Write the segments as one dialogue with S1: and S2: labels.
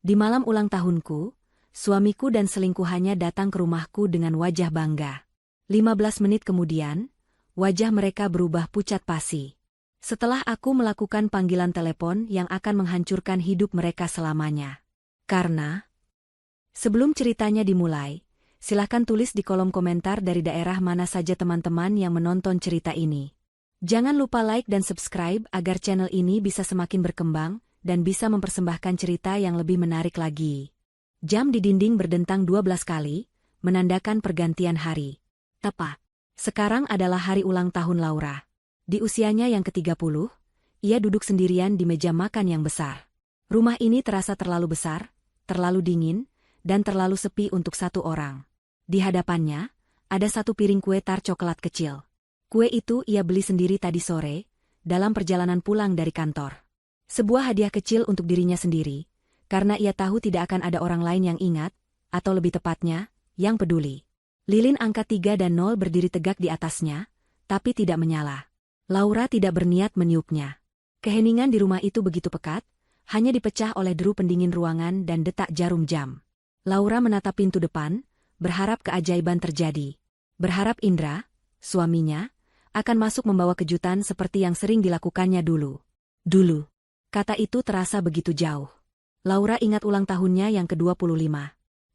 S1: Di malam ulang tahunku, suamiku dan selingkuhannya datang ke rumahku dengan wajah bangga. 15 menit kemudian, wajah mereka berubah pucat pasi. Setelah aku melakukan panggilan telepon yang akan menghancurkan hidup mereka selamanya. Karena, sebelum ceritanya dimulai, silahkan tulis di kolom komentar dari daerah mana saja teman-teman yang menonton cerita ini. Jangan lupa like dan subscribe agar channel ini bisa semakin berkembang dan bisa mempersembahkan cerita yang lebih menarik lagi. Jam di dinding berdentang 12 kali, menandakan pergantian hari. Tepat. Sekarang adalah hari ulang tahun Laura. Di usianya yang ke-30, ia duduk sendirian di meja makan yang besar. Rumah ini terasa terlalu besar, terlalu dingin, dan terlalu sepi untuk satu orang. Di hadapannya, ada satu piring kue tar coklat kecil. Kue itu ia beli sendiri tadi sore, dalam perjalanan pulang dari kantor. Sebuah hadiah kecil untuk dirinya sendiri, karena ia tahu tidak akan ada orang lain yang ingat, atau lebih tepatnya, yang peduli. Lilin angka 3 dan 0 berdiri tegak di atasnya, tapi tidak menyala. Laura tidak berniat meniupnya. Keheningan di rumah itu begitu pekat, hanya dipecah oleh deru pendingin ruangan dan detak jarum jam. Laura menatap pintu depan, berharap keajaiban terjadi. Berharap Indra, suaminya, akan masuk membawa kejutan seperti yang sering dilakukannya dulu. Dulu. Kata itu terasa begitu jauh. Laura ingat ulang tahunnya yang ke-25.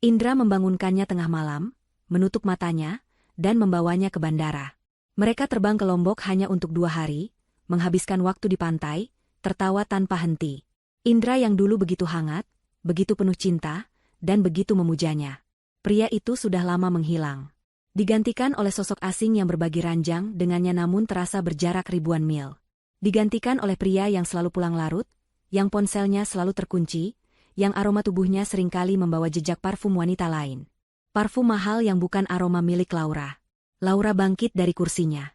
S1: Indra membangunkannya tengah malam, menutup matanya, dan membawanya ke bandara. Mereka terbang ke Lombok hanya untuk 2 hari, menghabiskan waktu di pantai, tertawa tanpa henti. Indra yang dulu begitu hangat, begitu penuh cinta, dan begitu memujanya. Pria itu sudah lama menghilang. Digantikan oleh sosok asing yang berbagi ranjang dengannya namun terasa berjarak ribuan mil. Digantikan oleh pria yang selalu pulang larut, yang ponselnya selalu terkunci, yang aroma tubuhnya seringkali membawa jejak parfum wanita lain. Parfum mahal yang bukan aroma milik Laura. Laura bangkit dari kursinya.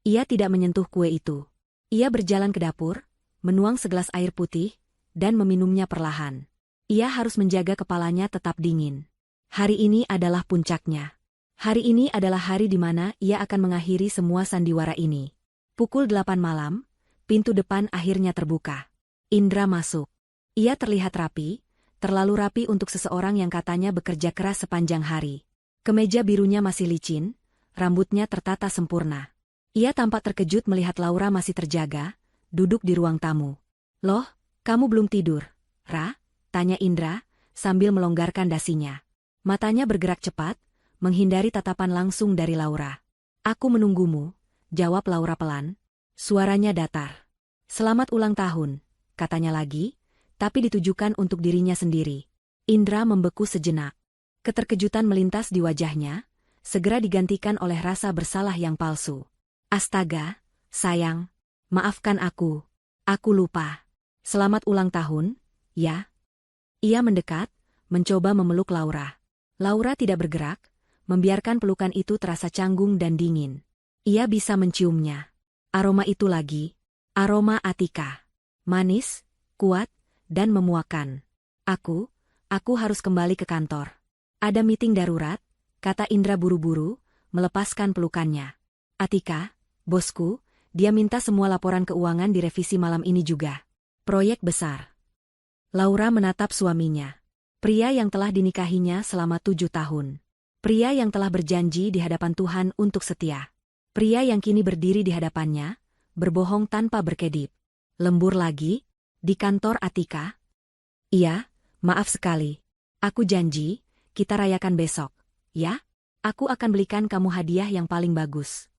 S1: Ia tidak menyentuh kue itu. Ia berjalan ke dapur, menuang segelas air putih, dan meminumnya perlahan. Ia harus menjaga kepalanya tetap dingin. Hari ini adalah puncaknya. Hari ini adalah hari di mana ia akan mengakhiri semua sandiwara ini. Pukul 8 malam, pintu depan akhirnya terbuka. Indra masuk. Ia terlihat rapi, terlalu rapi untuk seseorang yang katanya bekerja keras sepanjang hari. Kemeja birunya masih licin, rambutnya tertata sempurna. Ia tampak terkejut melihat Laura masih terjaga, duduk di ruang tamu. "Loh, kamu belum tidur, Ra?" tanya Indra, sambil melonggarkan dasinya. Matanya bergerak cepat, menghindari tatapan langsung dari Laura. "Aku menunggumu," jawab Laura pelan. Suaranya datar. "Selamat ulang tahun," katanya lagi, tapi ditujukan untuk dirinya sendiri. Indra membeku sejenak. Keterkejutan melintas di wajahnya, segera digantikan oleh rasa bersalah yang palsu. "Astaga, sayang, maafkan aku lupa. Selamat ulang tahun, ya?" Ia mendekat, mencoba memeluk Laura. Laura tidak bergerak, membiarkan pelukan itu terasa canggung dan dingin. Ia bisa menciumnya. Aroma itu lagi, aroma Atika. Manis, kuat, dan memuakan. Aku harus kembali ke kantor. Ada meeting darurat," kata Indra buru-buru, melepaskan pelukannya. "Atika, bosku, dia minta semua laporan keuangan direvisi malam ini juga. Proyek besar." Laura menatap suaminya. Pria yang telah dinikahinya selama 7 tahun. Pria yang telah berjanji di hadapan Tuhan untuk setia. Pria yang kini berdiri di hadapannya, berbohong tanpa berkedip. Lembur lagi? Di kantor Atika? "Iya, maaf sekali. Aku janji, kita rayakan besok, ya? Aku akan belikan kamu hadiah yang paling bagus."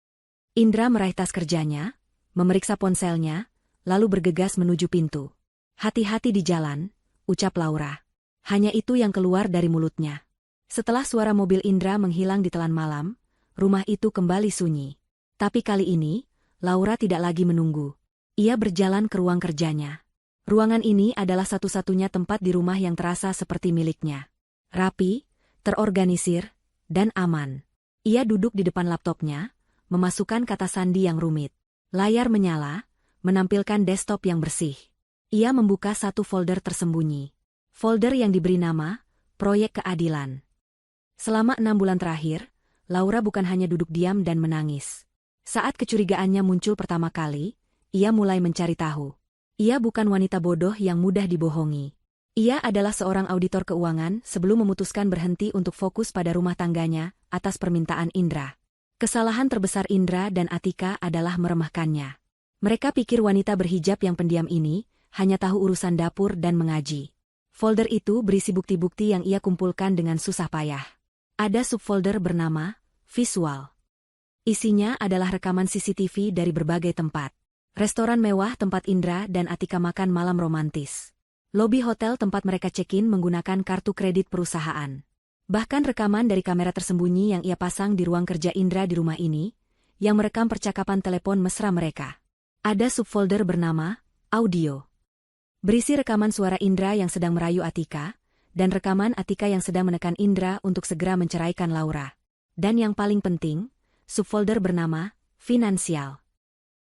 S1: Indra meraih tas kerjanya, memeriksa ponselnya, lalu bergegas menuju pintu. "Hati-hati di jalan," ucap Laura. Hanya itu yang keluar dari mulutnya. Setelah suara mobil Indra menghilang di telan malam, rumah itu kembali sunyi. Tapi kali ini, Laura tidak lagi menunggu. Ia berjalan ke ruang kerjanya. Ruangan ini adalah satu-satunya tempat di rumah yang terasa seperti miliknya. Rapi, terorganisir, dan aman. Ia duduk di depan laptopnya, memasukkan kata sandi yang rumit. Layar menyala, menampilkan desktop yang bersih. Ia membuka satu folder tersembunyi. Folder yang diberi nama, Proyek Keadilan. Selama 6 bulan terakhir, Laura bukan hanya duduk diam dan menangis. Saat kecurigaannya muncul pertama kali, ia mulai mencari tahu. Ia bukan wanita bodoh yang mudah dibohongi. Ia adalah seorang auditor keuangan sebelum memutuskan berhenti untuk fokus pada rumah tangganya atas permintaan Indra. Kesalahan terbesar Indra dan Atika adalah meremehkannya. Mereka pikir wanita berhijab yang pendiam ini hanya tahu urusan dapur dan mengaji. Folder itu berisi bukti-bukti yang ia kumpulkan dengan susah payah. Ada subfolder bernama Visual. Isinya adalah rekaman CCTV dari berbagai tempat. Restoran mewah tempat Indra dan Atika makan malam romantis. Lobi hotel tempat mereka check-in menggunakan kartu kredit perusahaan. Bahkan rekaman dari kamera tersembunyi yang ia pasang di ruang kerja Indra di rumah ini, yang merekam percakapan telepon mesra mereka. Ada subfolder bernama Audio. Berisi rekaman suara Indra yang sedang merayu Atika, dan rekaman Atika yang sedang menekan Indra untuk segera menceraikan Laura. Dan yang paling penting, subfolder bernama Finansial.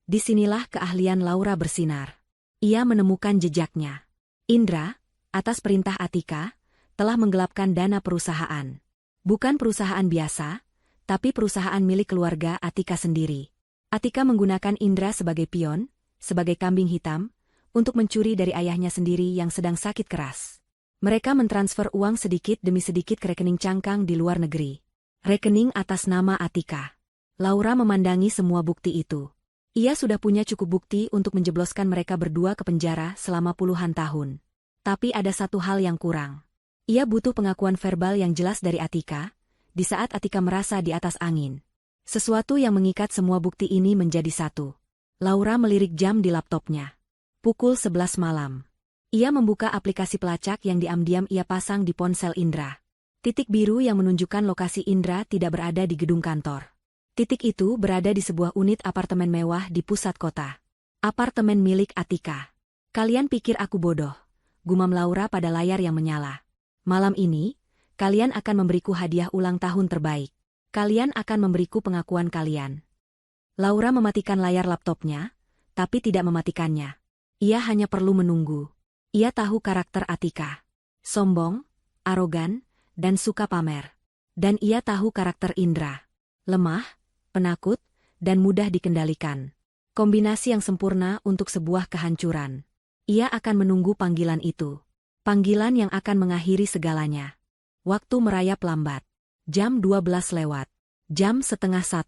S1: Disinilah keahlian Laura bersinar. Ia menemukan jejaknya. Indra, atas perintah Atika, telah menggelapkan dana perusahaan. Bukan perusahaan biasa, tapi perusahaan milik keluarga Atika sendiri. Atika menggunakan Indra sebagai pion, sebagai kambing hitam, untuk mencuri dari ayahnya sendiri yang sedang sakit keras. Mereka mentransfer uang sedikit demi sedikit ke rekening cangkang di luar negeri. Rekening atas nama Atika. Laura memandangi semua bukti itu. Ia sudah punya cukup bukti untuk menjebloskan mereka berdua ke penjara selama puluhan tahun. Tapi ada satu hal yang kurang. Ia butuh pengakuan verbal yang jelas dari Atika, di saat Atika merasa di atas angin. Sesuatu yang mengikat semua bukti ini menjadi satu. Laura melirik jam di laptopnya. Pukul 11 malam. Ia membuka aplikasi pelacak yang diam-diam ia pasang di ponsel Indra. Titik biru yang menunjukkan lokasi Indra tidak berada di gedung kantor. Titik itu berada di sebuah unit apartemen mewah di pusat kota. Apartemen milik Atika. Kalian pikir aku bodoh? Gumam Laura pada layar yang menyala. Malam ini, kalian akan memberiku hadiah ulang tahun terbaik. Kalian akan memberiku pengakuan kalian. Laura mematikan layar laptopnya, tapi tidak mematikannya. Ia hanya perlu menunggu. Ia tahu karakter Atika. Sombong, arogan, dan suka pamer. Dan ia tahu karakter Indra. Lemah, penakut, dan mudah dikendalikan. Kombinasi yang sempurna untuk sebuah kehancuran. Ia akan menunggu panggilan itu. Panggilan yang akan mengakhiri segalanya. Waktu merayap lambat. Jam 12 lewat. Jam setengah 1.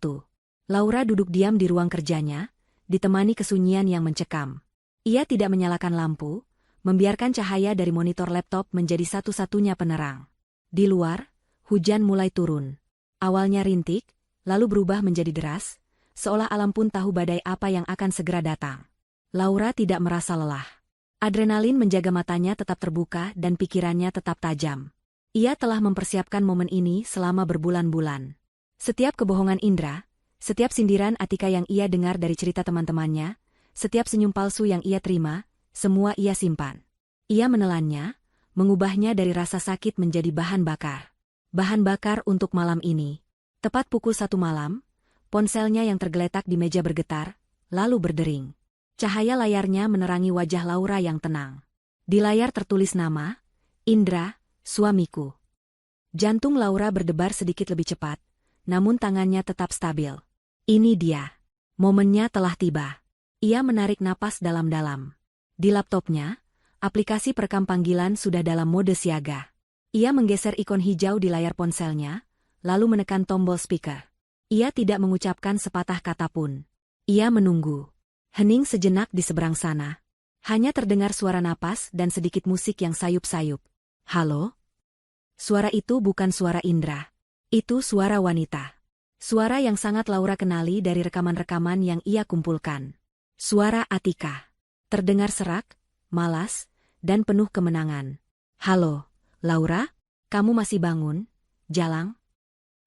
S1: Laura duduk diam di ruang kerjanya, ditemani kesunyian yang mencekam. Ia tidak menyalakan lampu, membiarkan cahaya dari monitor laptop menjadi satu-satunya penerang. Di luar, hujan mulai turun. Awalnya rintik, lalu berubah menjadi deras, seolah alam pun tahu badai apa yang akan segera datang. Laura tidak merasa lelah. Adrenalin menjaga matanya tetap terbuka dan pikirannya tetap tajam. Ia telah mempersiapkan momen ini selama berbulan-bulan. Setiap kebohongan Indra, setiap sindiran Atika yang ia dengar dari cerita teman-temannya, setiap senyum palsu yang ia terima, semua ia simpan. Ia menelannya, mengubahnya dari rasa sakit menjadi bahan bakar. Bahan bakar untuk malam ini. Tepat pukul 1 malam, ponselnya yang tergeletak di meja bergetar, lalu berdering. Cahaya layarnya menerangi wajah Laura yang tenang. Di layar tertulis nama, Indra, suamiku. Jantung Laura berdebar sedikit lebih cepat, namun tangannya tetap stabil. Ini dia. Momennya telah tiba. Ia menarik napas dalam-dalam. Di laptopnya, aplikasi perekam panggilan sudah dalam mode siaga. Ia menggeser ikon hijau di layar ponselnya, lalu menekan tombol speaker. Ia tidak mengucapkan sepatah kata pun. Ia menunggu. Hening sejenak di seberang sana. Hanya terdengar suara napas dan sedikit musik yang sayup-sayup. Halo? Suara itu bukan suara Indra. Itu suara wanita. Suara yang sangat Laura kenali dari rekaman-rekaman yang ia kumpulkan. Suara Atika. Terdengar serak, malas, dan penuh kemenangan. Halo, Laura? Kamu masih bangun? Jalang?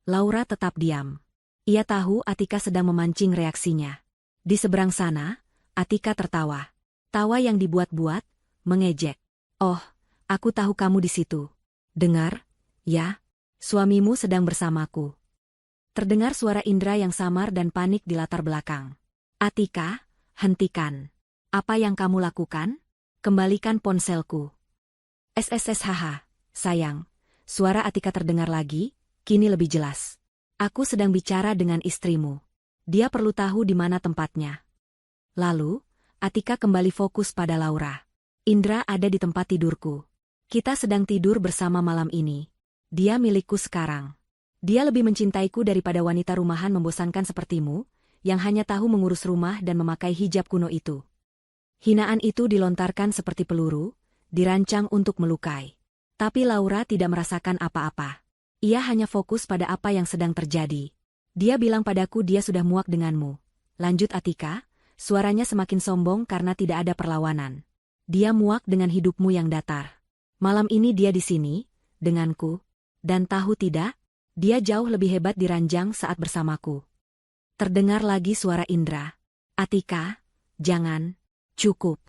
S1: Laura tetap diam. Ia tahu Atika sedang memancing reaksinya. Di seberang sana, Atika tertawa. Tawa yang dibuat-buat, mengejek. Oh, aku tahu kamu di situ. Dengar, ya, suamimu sedang bersamaku. Terdengar suara Indra yang samar dan panik di latar belakang. Atika, hentikan. Apa yang kamu lakukan? Kembalikan ponselku. SSSHH, sayang. Suara Atika terdengar lagi, kini lebih jelas. Aku sedang bicara dengan istrimu. Dia perlu tahu di mana tempatnya. Lalu, Atika kembali fokus pada Laura. Indra ada di tempat tidurku. Kita sedang tidur bersama malam ini. Dia milikku sekarang. Dia lebih mencintaiku daripada wanita rumahan membosankan sepertimu, yang hanya tahu mengurus rumah dan memakai hijab kuno itu. Hinaan itu dilontarkan seperti peluru, dirancang untuk melukai. Tapi Laura tidak merasakan apa-apa. Ia hanya fokus pada apa yang sedang terjadi. Dia bilang padaku dia sudah muak denganmu. Lanjut Atika, suaranya semakin sombong karena tidak ada perlawanan. Dia muak dengan hidupmu yang datar. Malam ini dia di sini, denganku. Dan tahu tidak, dia jauh lebih hebat di ranjang saat bersamaku. Terdengar lagi suara Indra. Atika, jangan, cukup.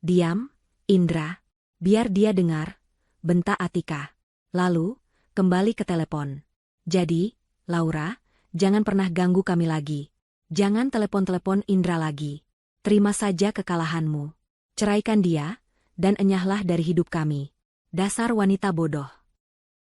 S1: Diam, Indra. Biar dia dengar, bentak Atika. Lalu, kembali ke telepon. Jadi, Laura, jangan pernah ganggu kami lagi. Jangan telepon-telepon Indra lagi. Terima saja kekalahanmu. Ceraikan dia, dan enyahlah dari hidup kami. Dasar wanita bodoh.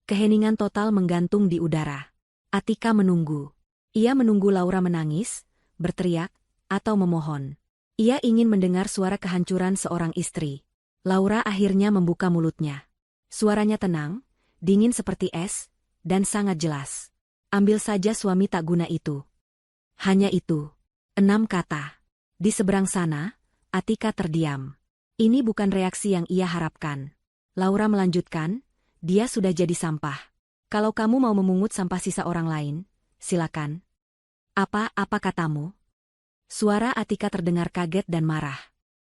S1: Keheningan total menggantung di udara. Atika menunggu. Ia menunggu Laura menangis, berteriak, atau memohon. Ia ingin mendengar suara kehancuran seorang istri. Laura akhirnya membuka mulutnya. Suaranya tenang, dingin seperti es, dan sangat jelas. Ambil saja suami tak guna itu. Hanya itu. 6 kata. Di seberang sana, Atika terdiam. Ini bukan reaksi yang ia harapkan. Laura melanjutkan, dia sudah jadi sampah. Kalau kamu mau memungut sampah sisa orang lain, silakan. Apa katamu? Suara Atika terdengar kaget dan marah.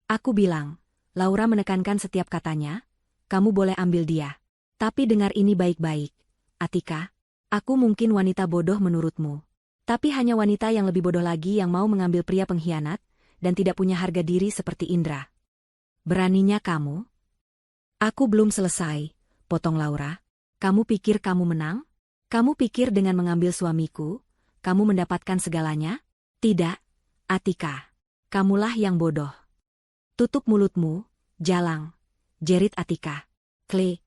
S1: Aku bilang, Laura menekankan setiap katanya, kamu boleh ambil dia. Tapi dengar ini baik-baik, Atika. Aku mungkin wanita bodoh menurutmu. Tapi hanya wanita yang lebih bodoh lagi yang mau mengambil pria pengkhianat, dan tidak punya harga diri seperti Indra. Beraninya kamu? Aku belum selesai, potong Laura. Kamu pikir kamu menang? Kamu pikir dengan mengambil suamiku, kamu mendapatkan segalanya? Tidak, Atika. Kamulah yang bodoh. Tutup mulutmu, jalang. Jerit Atika. Klik.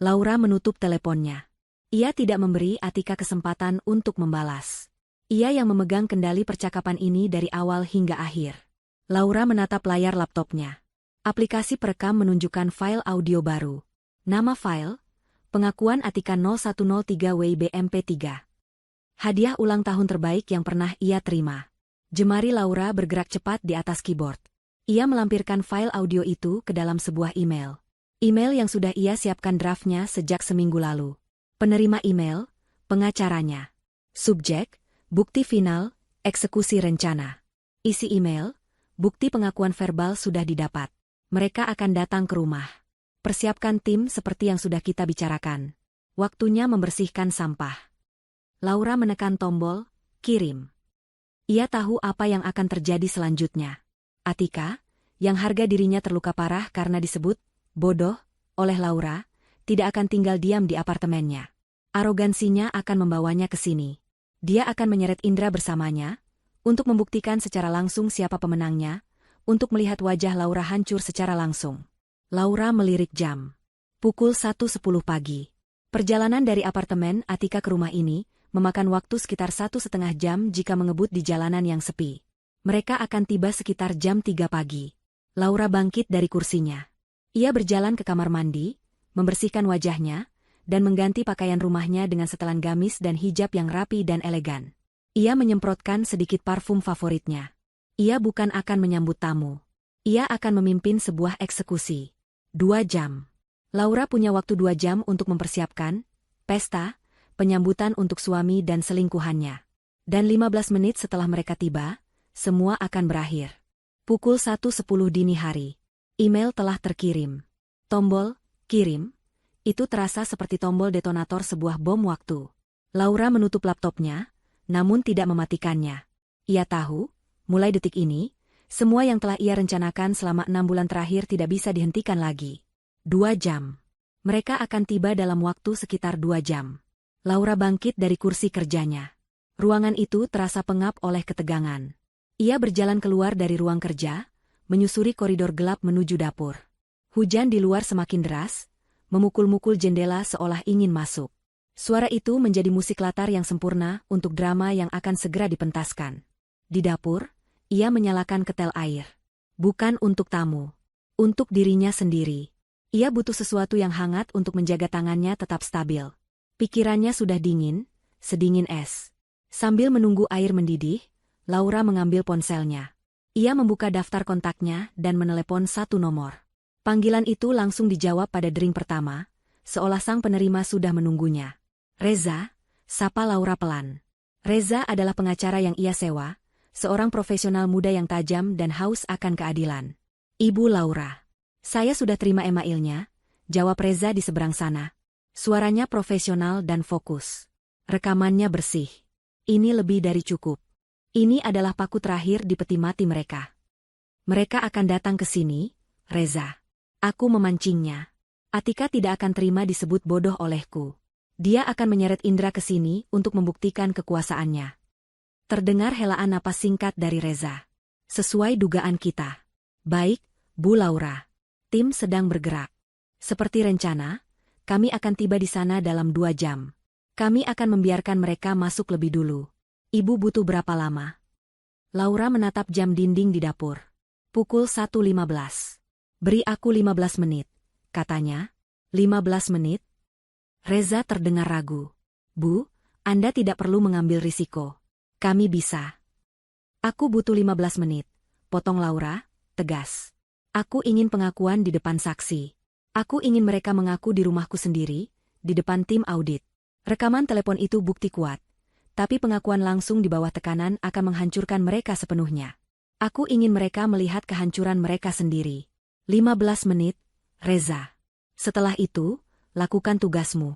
S1: Laura menutup teleponnya. Ia tidak memberi Atika kesempatan untuk membalas. Ia yang memegang kendali percakapan ini dari awal hingga akhir. Laura menatap layar laptopnya. Aplikasi perekam menunjukkan file audio baru. Nama file, pengakuan Atika 0103 WIBMP3. Hadiah ulang tahun terbaik yang pernah ia terima. Jemari Laura bergerak cepat di atas keyboard. Ia melampirkan file audio itu ke dalam sebuah email. Email yang sudah ia siapkan draftnya sejak seminggu lalu. Penerima email, pengacaranya. Subjek, bukti final, eksekusi rencana. Isi email, bukti pengakuan verbal sudah didapat. Mereka akan datang ke rumah. Persiapkan tim seperti yang sudah kita bicarakan. Waktunya membersihkan sampah. Laura menekan tombol, kirim. Ia tahu apa yang akan terjadi selanjutnya. Atika, yang harga dirinya terluka parah karena disebut bodoh oleh Laura, tidak akan tinggal diam di apartemennya. Arogansinya akan membawanya ke sini. Dia akan menyeret Indra bersamanya, untuk membuktikan secara langsung siapa pemenangnya, untuk melihat wajah Laura hancur secara langsung. Laura melirik jam. Pukul 1:10 pagi. Perjalanan dari apartemen Atika ke rumah ini, memakan waktu sekitar 1,5 jam jika mengebut di jalanan yang sepi. Mereka akan tiba sekitar jam 3 pagi. Laura bangkit dari kursinya. Ia berjalan ke kamar mandi, membersihkan wajahnya, dan mengganti pakaian rumahnya dengan setelan gamis dan hijab yang rapi dan elegan. Ia menyemprotkan sedikit parfum favoritnya. Ia bukan akan menyambut tamu. Ia akan memimpin sebuah eksekusi. 2 jam. Laura punya waktu 2 jam untuk mempersiapkan pesta, penyambutan untuk suami dan selingkuhannya. Dan 15 menit setelah mereka tiba, semua akan berakhir. Pukul 1:10 dini hari. Email telah terkirim. Tombol, kirim. Itu terasa seperti tombol detonator sebuah bom waktu. Laura menutup laptopnya, namun tidak mematikannya. Ia tahu, mulai detik ini, semua yang telah ia rencanakan selama 6 bulan terakhir tidak bisa dihentikan lagi. 2 jam. Mereka akan tiba dalam waktu sekitar 2 jam. Laura bangkit dari kursi kerjanya. Ruangan itu terasa pengap oleh ketegangan. Ia berjalan keluar dari ruang kerja, menyusuri koridor gelap menuju dapur. Hujan di luar semakin deras, memukul-mukul jendela seolah ingin masuk. Suara itu menjadi musik latar yang sempurna untuk drama yang akan segera dipentaskan. Di dapur, ia menyalakan ketel air. Bukan untuk tamu. Untuk dirinya sendiri. Ia butuh sesuatu yang hangat untuk menjaga tangannya tetap stabil. Pikirannya sudah dingin, sedingin es. Sambil menunggu air mendidih, Laura mengambil ponselnya. Ia membuka daftar kontaknya dan menelepon satu nomor. Panggilan itu langsung dijawab pada dering pertama, seolah sang penerima sudah menunggunya. Reza, sapa Laura pelan. Reza adalah pengacara yang ia sewa, seorang profesional muda yang tajam dan haus akan keadilan. Ibu Laura. Saya sudah terima emailnya, jawab Reza di seberang sana. Suaranya profesional dan fokus. Rekamannya bersih. Ini lebih dari cukup. Ini adalah paku terakhir di peti mati mereka. Mereka akan datang ke sini, Reza. Aku memancingnya. Atika tidak akan terima disebut bodoh olehku. Dia akan menyeret Indra ke sini untuk membuktikan kekuasaannya. Terdengar helaan napas singkat dari Reza. Sesuai dugaan kita. Baik, Bu Laura. Tim sedang bergerak. Seperti rencana, kami akan tiba di sana dalam 2 jam. Kami akan membiarkan mereka masuk lebih dulu. Ibu butuh berapa lama? Laura menatap jam dinding di dapur. Pukul 1.15. Beri aku 15 menit, katanya. 15 menit? Reza terdengar ragu. Bu, Anda tidak perlu mengambil risiko. Kami bisa. Aku butuh 15 menit, potong Laura, tegas. Aku ingin pengakuan di depan saksi. Aku ingin mereka mengaku di rumahku sendiri, di depan tim audit. Rekaman telepon itu bukti kuat. Tapi pengakuan langsung di bawah tekanan akan menghancurkan mereka sepenuhnya. Aku ingin mereka melihat kehancuran mereka sendiri. 15 menit, Reza. Setelah itu, lakukan tugasmu.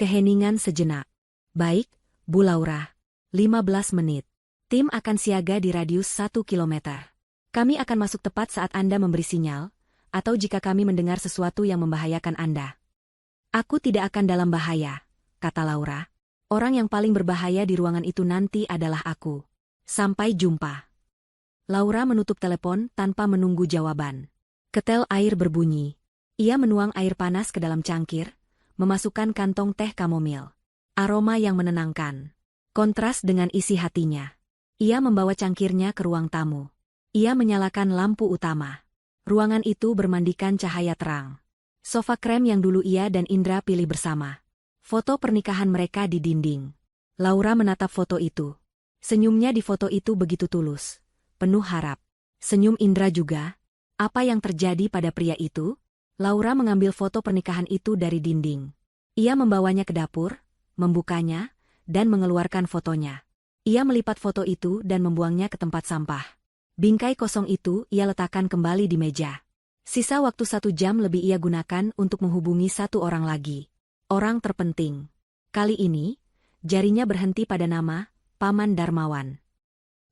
S1: Keheningan sejenak. Baik, Bu Laura. 15 menit. Tim akan siaga di radius 1 kilometer. Kami akan masuk tepat saat Anda memberi sinyal, atau jika kami mendengar sesuatu yang membahayakan Anda. Aku tidak akan dalam bahaya, kata Laura. Orang yang paling berbahaya di ruangan itu nanti adalah aku. Sampai jumpa. Laura menutup telepon tanpa menunggu jawaban. Ketel air berbunyi. Ia menuang air panas ke dalam cangkir, memasukkan kantong teh kamomil. Aroma yang menenangkan. Kontras dengan isi hatinya. Ia membawa cangkirnya ke ruang tamu. Ia menyalakan lampu utama. Ruangan itu bermandikan cahaya terang. Sofa krem yang dulu ia dan Indra pilih bersama. Foto pernikahan mereka di dinding. Laura menatap foto itu. Senyumnya di foto itu begitu tulus. Penuh harap. Senyum Indra juga. Apa yang terjadi pada pria itu? Laura mengambil foto pernikahan itu dari dinding. Ia membawanya ke dapur, membukanya, dan mengeluarkan fotonya. Ia melipat foto itu dan membuangnya ke tempat sampah. Bingkai kosong itu ia letakkan kembali di meja. Sisa waktu 1 jam lebih ia gunakan untuk menghubungi 1 orang lagi. Orang terpenting. Kali ini, jarinya berhenti pada nama Paman Darmawan.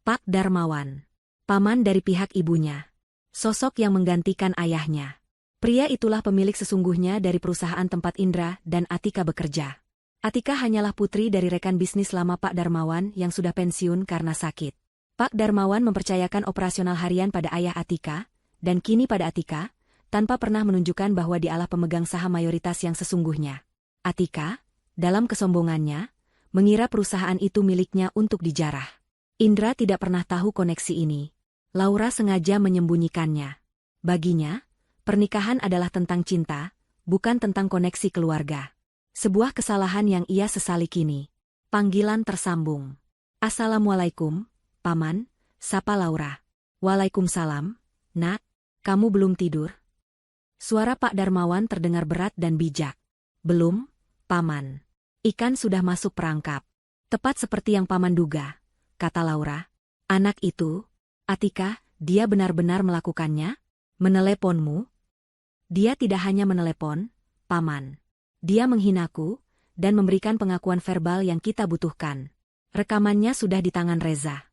S1: Pak Darmawan. Paman dari pihak ibunya. Sosok yang menggantikan ayahnya. Pria itulah pemilik sesungguhnya dari perusahaan tempat Indra dan Atika bekerja. Atika hanyalah putri dari rekan bisnis lama Pak Darmawan yang sudah pensiun karena sakit. Pak Darmawan mempercayakan operasional harian pada ayah Atika, dan kini pada Atika, tanpa pernah menunjukkan bahwa dialah pemegang saham mayoritas yang sesungguhnya. Atika, dalam kesombongannya, mengira perusahaan itu miliknya untuk dijarah. Indra tidak pernah tahu koneksi ini. Laura sengaja menyembunyikannya. Baginya, pernikahan adalah tentang cinta, bukan tentang koneksi keluarga. Sebuah kesalahan yang ia sesali kini. Panggilan tersambung. Assalamualaikum, Paman, sapa Laura. Waalaikumsalam, Nak, kamu belum tidur? Suara Pak Darmawan terdengar berat dan bijak. Belum, Paman. Ikan sudah masuk perangkap. Tepat seperti yang Paman duga, kata Laura. Anak itu, Atika, dia benar-benar melakukannya? Meneleponmu? Dia tidak hanya menelepon, Paman. Dia menghinaku, dan memberikan pengakuan verbal yang kita butuhkan. Rekamannya sudah di tangan Reza.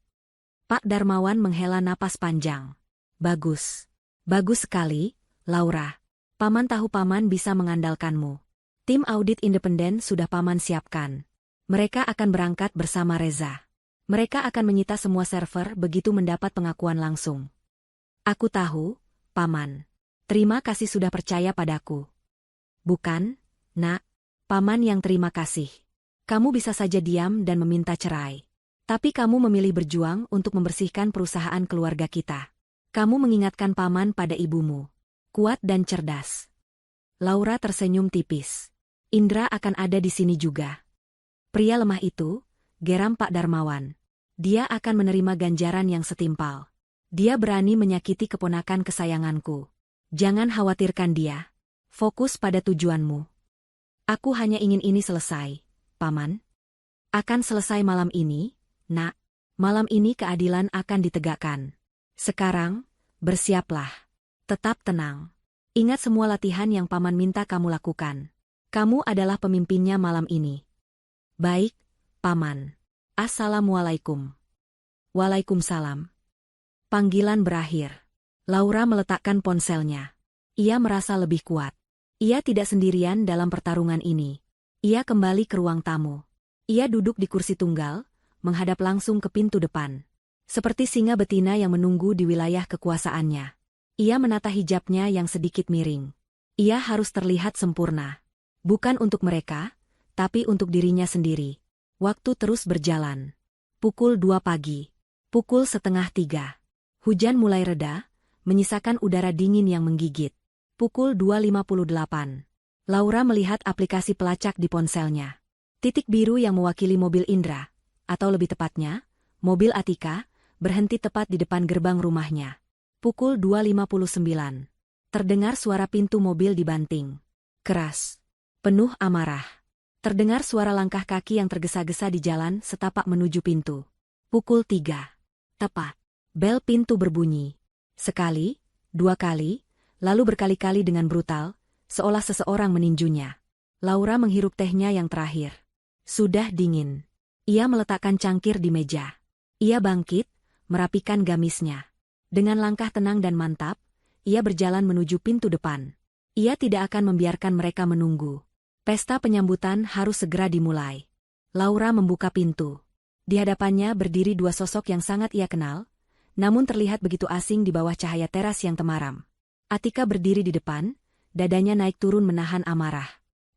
S1: Pak Darmawan menghela napas panjang. Bagus. Bagus sekali, Laura. Paman tahu Paman bisa mengandalkanmu. Tim audit independen sudah Paman siapkan. Mereka akan berangkat bersama Reza. Mereka akan menyita semua server begitu mendapat pengakuan langsung. Aku tahu, Paman. Terima kasih sudah percaya padaku. Bukan, Nak. Paman yang terima kasih. Kamu bisa saja diam dan meminta cerai. Tapi kamu memilih berjuang untuk membersihkan perusahaan keluarga kita. Kamu mengingatkan Paman pada ibumu. Kuat dan cerdas. Laura tersenyum tipis. Indra akan ada di sini juga. Pria lemah itu, geram Pak Darmawan. Dia akan menerima ganjaran yang setimpal. Dia berani menyakiti keponakan kesayanganku. Jangan khawatirkan dia. Fokus pada tujuanmu. Aku hanya ingin ini selesai, Paman. Akan selesai malam ini, Nak. Malam ini keadilan akan ditegakkan. Sekarang, bersiaplah. Tetap tenang. Ingat semua latihan yang Paman minta kamu lakukan. Kamu adalah pemimpinnya malam ini. Baik, Paman. Assalamualaikum. Waalaikumsalam. Panggilan berakhir. Laura meletakkan ponselnya. Ia merasa lebih kuat. Ia tidak sendirian dalam pertarungan ini. Ia kembali ke ruang tamu. Ia duduk di kursi tunggal, menghadap langsung ke pintu depan. Seperti singa betina yang menunggu di wilayah kekuasaannya. Ia menata hijabnya yang sedikit miring. Ia harus terlihat sempurna. Bukan untuk mereka, tapi untuk dirinya sendiri. Waktu terus berjalan. Pukul 2 pagi. Pukul setengah 3. Hujan mulai reda, menyisakan udara dingin yang menggigit. Pukul 2.58. Laura melihat aplikasi pelacak di ponselnya. Titik biru yang mewakili mobil Indra, atau lebih tepatnya, mobil Atika, berhenti tepat di depan gerbang rumahnya. Pukul 2.59. Terdengar suara pintu mobil dibanting. Keras. Penuh amarah. Terdengar suara langkah kaki yang tergesa-gesa di jalan setapak menuju pintu. Pukul 3. Tepat. Bel pintu berbunyi. Sekali, 2 kali, lalu berkali-kali dengan brutal, seolah seseorang meninjunya. Laura menghirup tehnya yang terakhir. Sudah dingin. Ia meletakkan cangkir di meja. Ia bangkit, merapikan gamisnya. Dengan langkah tenang dan mantap, ia berjalan menuju pintu depan. Ia tidak akan membiarkan mereka menunggu. Pesta penyambutan harus segera dimulai. Laura membuka pintu. Di hadapannya berdiri 2 sosok yang sangat ia kenal, namun terlihat begitu asing di bawah cahaya teras yang temaram. Atika berdiri di depan, dadanya naik turun menahan amarah.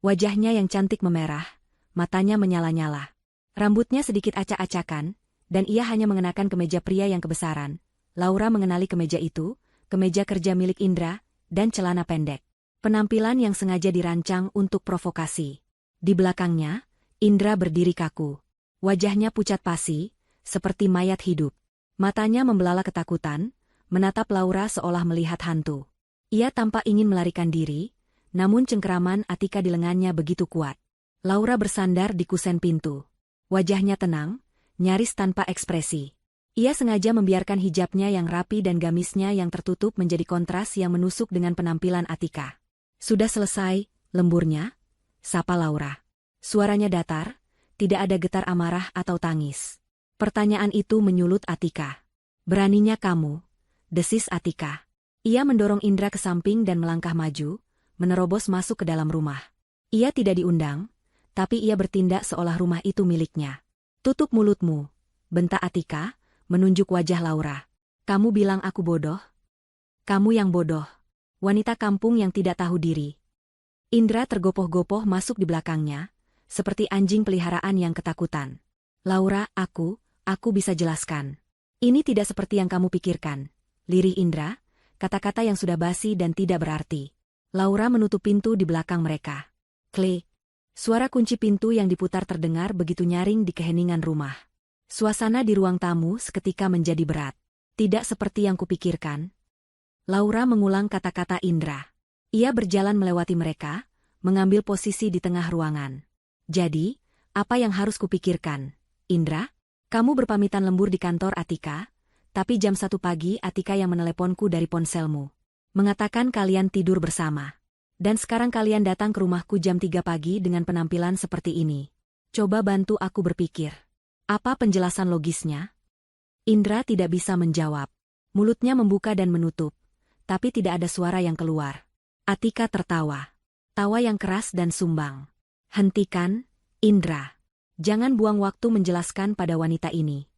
S1: Wajahnya yang cantik memerah, matanya menyala-nyala. Rambutnya sedikit acak-acakan, dan ia hanya mengenakan kemeja pria yang kebesaran. Laura mengenali kemeja itu, kemeja kerja milik Indra, dan celana pendek. Penampilan yang sengaja dirancang untuk provokasi. Di belakangnya, Indra berdiri kaku. Wajahnya pucat pasi, seperti mayat hidup. Matanya membelala ketakutan, menatap Laura seolah melihat hantu. Ia tampak ingin melarikan diri, namun cengkeraman Atika di lengannya begitu kuat. Laura bersandar di kusen pintu. Wajahnya tenang, nyaris tanpa ekspresi. Ia sengaja membiarkan hijabnya yang rapi dan gamisnya yang tertutup menjadi kontras yang menusuk dengan penampilan Atika. Sudah selesai, lemburnya? Sapa Laura. Suaranya datar, tidak ada getar amarah atau tangis. Pertanyaan itu menyulut Atika. Beraninya kamu? Desis Atika. Ia mendorong Indra ke samping dan melangkah maju, menerobos masuk ke dalam rumah. Ia tidak diundang, tapi ia bertindak seolah rumah itu miliknya. Tutup mulutmu, bentak Atika, menunjuk wajah Laura. Kamu bilang aku bodoh? Kamu yang bodoh. Wanita kampung yang tidak tahu diri. Indra tergopoh-gopoh masuk di belakangnya, seperti anjing peliharaan yang ketakutan. Laura, aku bisa jelaskan. Ini tidak seperti yang kamu pikirkan. Lirih Indra, kata-kata yang sudah basi dan tidak berarti. Laura menutup pintu di belakang mereka. Klik. Suara kunci pintu yang diputar terdengar begitu nyaring di keheningan rumah. Suasana di ruang tamu seketika menjadi berat. Tidak seperti yang kupikirkan. Laura mengulang kata-kata Indra. Ia berjalan melewati mereka, mengambil posisi di tengah ruangan. Jadi, apa yang harus kupikirkan? Indra, kamu berpamitan lembur di kantor Atika, tapi jam 1 pagi Atika yang meneleponku dari ponselmu. Mengatakan kalian tidur bersama. Dan sekarang kalian datang ke rumahku jam 3 pagi dengan penampilan seperti ini. Coba bantu aku berpikir. Apa penjelasan logisnya? Indra tidak bisa menjawab. Mulutnya membuka dan menutup, tapi tidak ada suara yang keluar. Atika tertawa. Tawa yang keras dan sumbang. Hentikan, Indra. Jangan buang waktu menjelaskan pada wanita ini.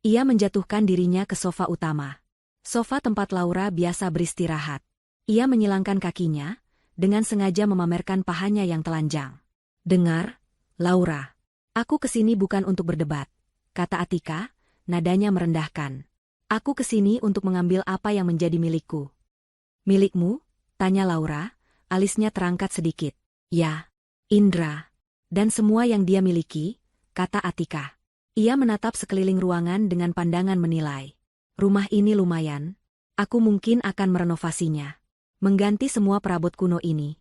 S1: Ia menjatuhkan dirinya ke sofa utama. Sofa tempat Laura biasa beristirahat. Ia menyilangkan kakinya, dengan sengaja memamerkan pahanya yang telanjang. Dengar, Laura. Aku kesini bukan untuk berdebat, kata Atika, nadanya merendahkan. Aku kesini untuk mengambil apa yang menjadi milikku. Milikmu? Tanya Laura, alisnya terangkat sedikit. Ya, Indra. Dan semua yang dia miliki, kata Atika. Ia menatap sekeliling ruangan dengan pandangan menilai. Rumah ini lumayan. Aku mungkin akan merenovasinya. Mengganti semua perabot kuno ini.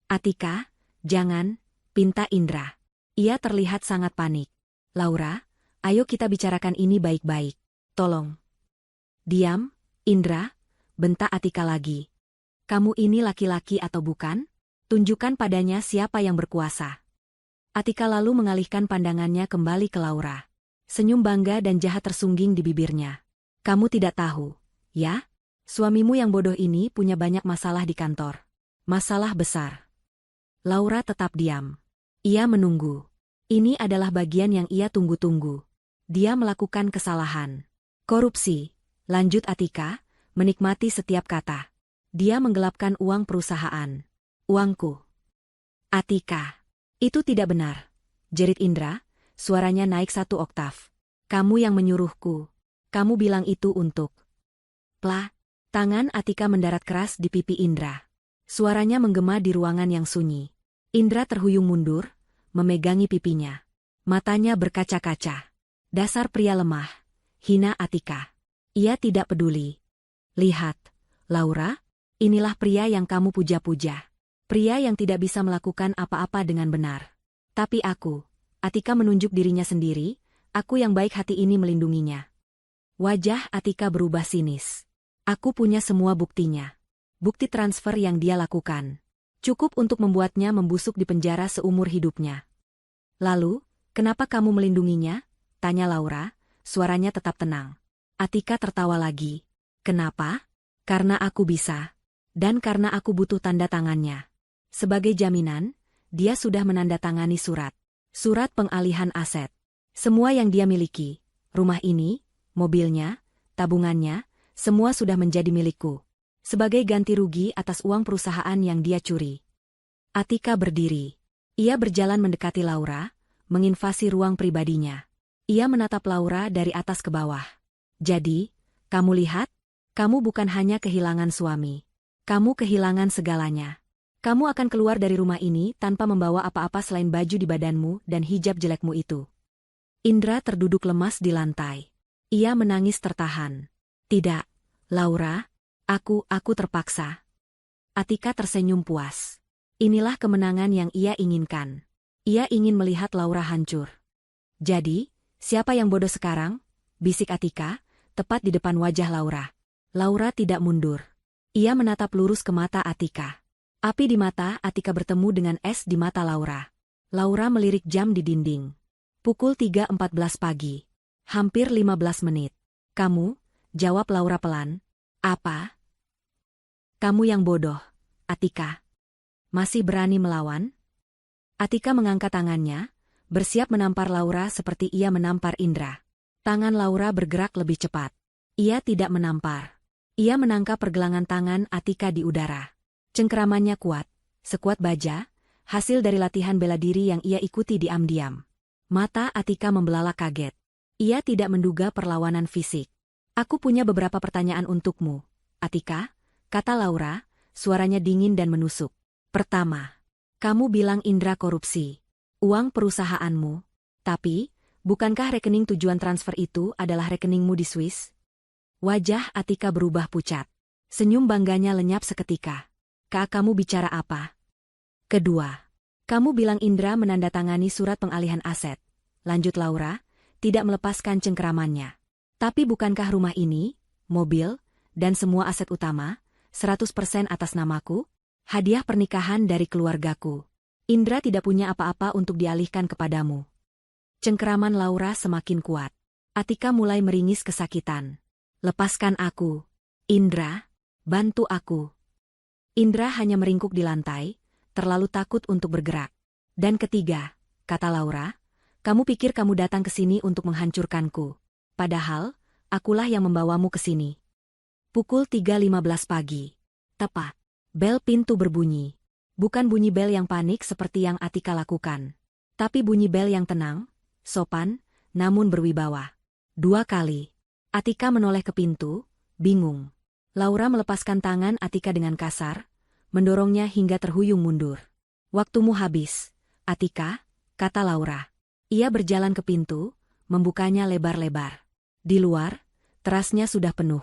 S1: Atika, jangan, pinta Indra. Ia terlihat sangat panik. Laura, ayo kita bicarakan ini baik-baik. Tolong. Diam, Indra, bentak Atika lagi. Kamu ini laki-laki atau bukan? Tunjukkan padanya siapa yang berkuasa. Atika lalu mengalihkan pandangannya kembali ke Laura. Senyum bangga dan jahat tersungging di bibirnya. Kamu tidak tahu, ya? Suamimu yang bodoh ini punya banyak masalah di kantor. Masalah besar. Laura tetap diam. Ia menunggu. Ini adalah bagian yang ia tunggu-tunggu. Dia melakukan kesalahan. Korupsi, lanjut Atika, menikmati setiap kata. Dia menggelapkan uang perusahaan. Uangku. Atika. Itu tidak benar. Jerit Indra, suaranya naik 1 oktav. Kamu yang menyuruhku. Kamu bilang itu untuk. Plah. Tangan Atika mendarat keras di pipi Indra. Suaranya menggema di ruangan yang sunyi. Indra terhuyung mundur, memegangi pipinya. Matanya berkaca-kaca. Dasar pria lemah. Hina Atika. Ia tidak peduli. Lihat, Laura, inilah pria yang kamu puja-puja. Pria yang tidak bisa melakukan apa-apa dengan benar. Tapi aku, Atika menunjuk dirinya sendiri, aku yang baik hati ini melindunginya. Wajah Atika berubah sinis. Aku punya semua buktinya. Bukti transfer yang dia lakukan. Cukup untuk membuatnya membusuk di penjara seumur hidupnya. Lalu, kenapa kamu melindunginya? Tanya Laura, suaranya tetap tenang. Atika tertawa lagi. Kenapa? Karena aku bisa. Dan karena aku butuh tanda tangannya. Sebagai jaminan, dia sudah menandatangani surat. Surat pengalihan aset. Semua yang dia miliki, rumah ini, mobilnya, tabungannya, semua sudah menjadi milikku. Sebagai ganti rugi atas uang perusahaan yang dia curi. Atika berdiri. Ia berjalan mendekati Laura, menginvasi ruang pribadinya. Ia menatap Laura dari atas ke bawah. Jadi, kamu lihat? Kamu bukan hanya kehilangan suami. Kamu kehilangan segalanya. Kamu akan keluar dari rumah ini tanpa membawa apa-apa selain baju di badanmu dan hijab jelekmu itu. Indra terduduk lemas di lantai. Ia menangis tertahan. Tidak, Laura, aku terpaksa. Atika tersenyum puas. Inilah kemenangan yang ia inginkan. Ia ingin melihat Laura hancur. Jadi, siapa yang bodoh sekarang? Bisik Atika, tepat di depan wajah Laura. Laura tidak mundur. Ia menatap lurus ke mata Atika. Api di mata Atika bertemu dengan es di mata Laura. Laura melirik jam di dinding. Pukul 3.14 pagi. Hampir 15 menit. Kamu? Jawab Laura pelan. Apa? Kamu yang bodoh, Atika. Masih berani melawan? Atika mengangkat tangannya, bersiap menampar Laura seperti ia menampar Indra. Tangan Laura bergerak lebih cepat. Ia tidak menampar. Ia menangkap pergelangan tangan Atika di udara. Cengkeramannya kuat, sekuat baja, hasil dari latihan bela diri yang ia ikuti diam-diam. Mata Atika membelalak kaget. Ia tidak menduga perlawanan fisik. Aku punya beberapa pertanyaan untukmu, Atika, kata Laura, suaranya dingin dan menusuk. Pertama, kamu bilang Indra korupsi. Uang perusahaanmu. Tapi, bukankah rekening tujuan transfer itu adalah rekeningmu di Swiss? Wajah Atika berubah pucat. Senyum bangganya lenyap seketika. Kak, kamu bicara apa? Kedua, kamu bilang Indra menandatangani surat pengalihan aset. Lanjut Laura, tidak melepaskan cengkeramannya. Tapi bukankah rumah ini, mobil, dan semua aset utama, 100% atas namaku? Hadiah pernikahan dari keluargaku. Indra tidak punya apa-apa untuk dialihkan kepadamu. Cengkeraman Laura semakin kuat. Atika mulai meringis kesakitan. Lepaskan aku. Indra, bantu aku. Indra hanya meringkuk di lantai, terlalu takut untuk bergerak. Dan ketiga, kata Laura, kamu pikir kamu datang ke sini untuk menghancurkanku. Padahal, akulah yang membawamu ke sini. Pukul 3.15 pagi. Tepat. Bel pintu berbunyi. Bukan bunyi bel yang panik seperti yang Atika lakukan. Tapi bunyi bel yang tenang, sopan, namun berwibawa. 2 kali. Atika menoleh ke pintu, bingung. Laura melepaskan tangan Atika dengan kasar, mendorongnya hingga terhuyung mundur. "Waktumu habis, Atika," kata Laura. Ia berjalan ke pintu, membukanya lebar-lebar. Di luar, terasnya sudah penuh.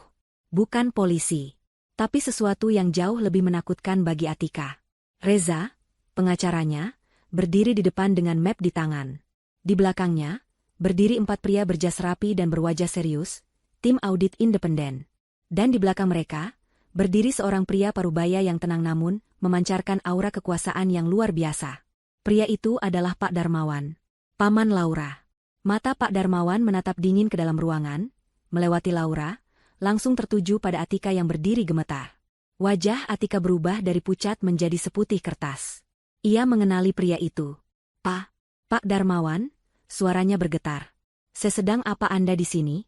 S1: Bukan polisi, tapi sesuatu yang jauh lebih menakutkan bagi Atika. Reza, pengacaranya, berdiri di depan dengan map di tangan. Di belakangnya, berdiri 4 pria berjas rapi dan berwajah serius, tim audit independen. Dan di belakang mereka, berdiri seorang pria parubaya yang tenang namun memancarkan aura kekuasaan yang luar biasa. Pria itu adalah Pak Darmawan, paman Laura. Mata Pak Darmawan menatap dingin ke dalam ruangan, melewati Laura, langsung tertuju pada Atika yang berdiri gemetar. Wajah Atika berubah dari pucat menjadi seputih kertas. Ia mengenali pria itu. Pak Darmawan, suaranya bergetar. "Sesedang apa Anda di sini?"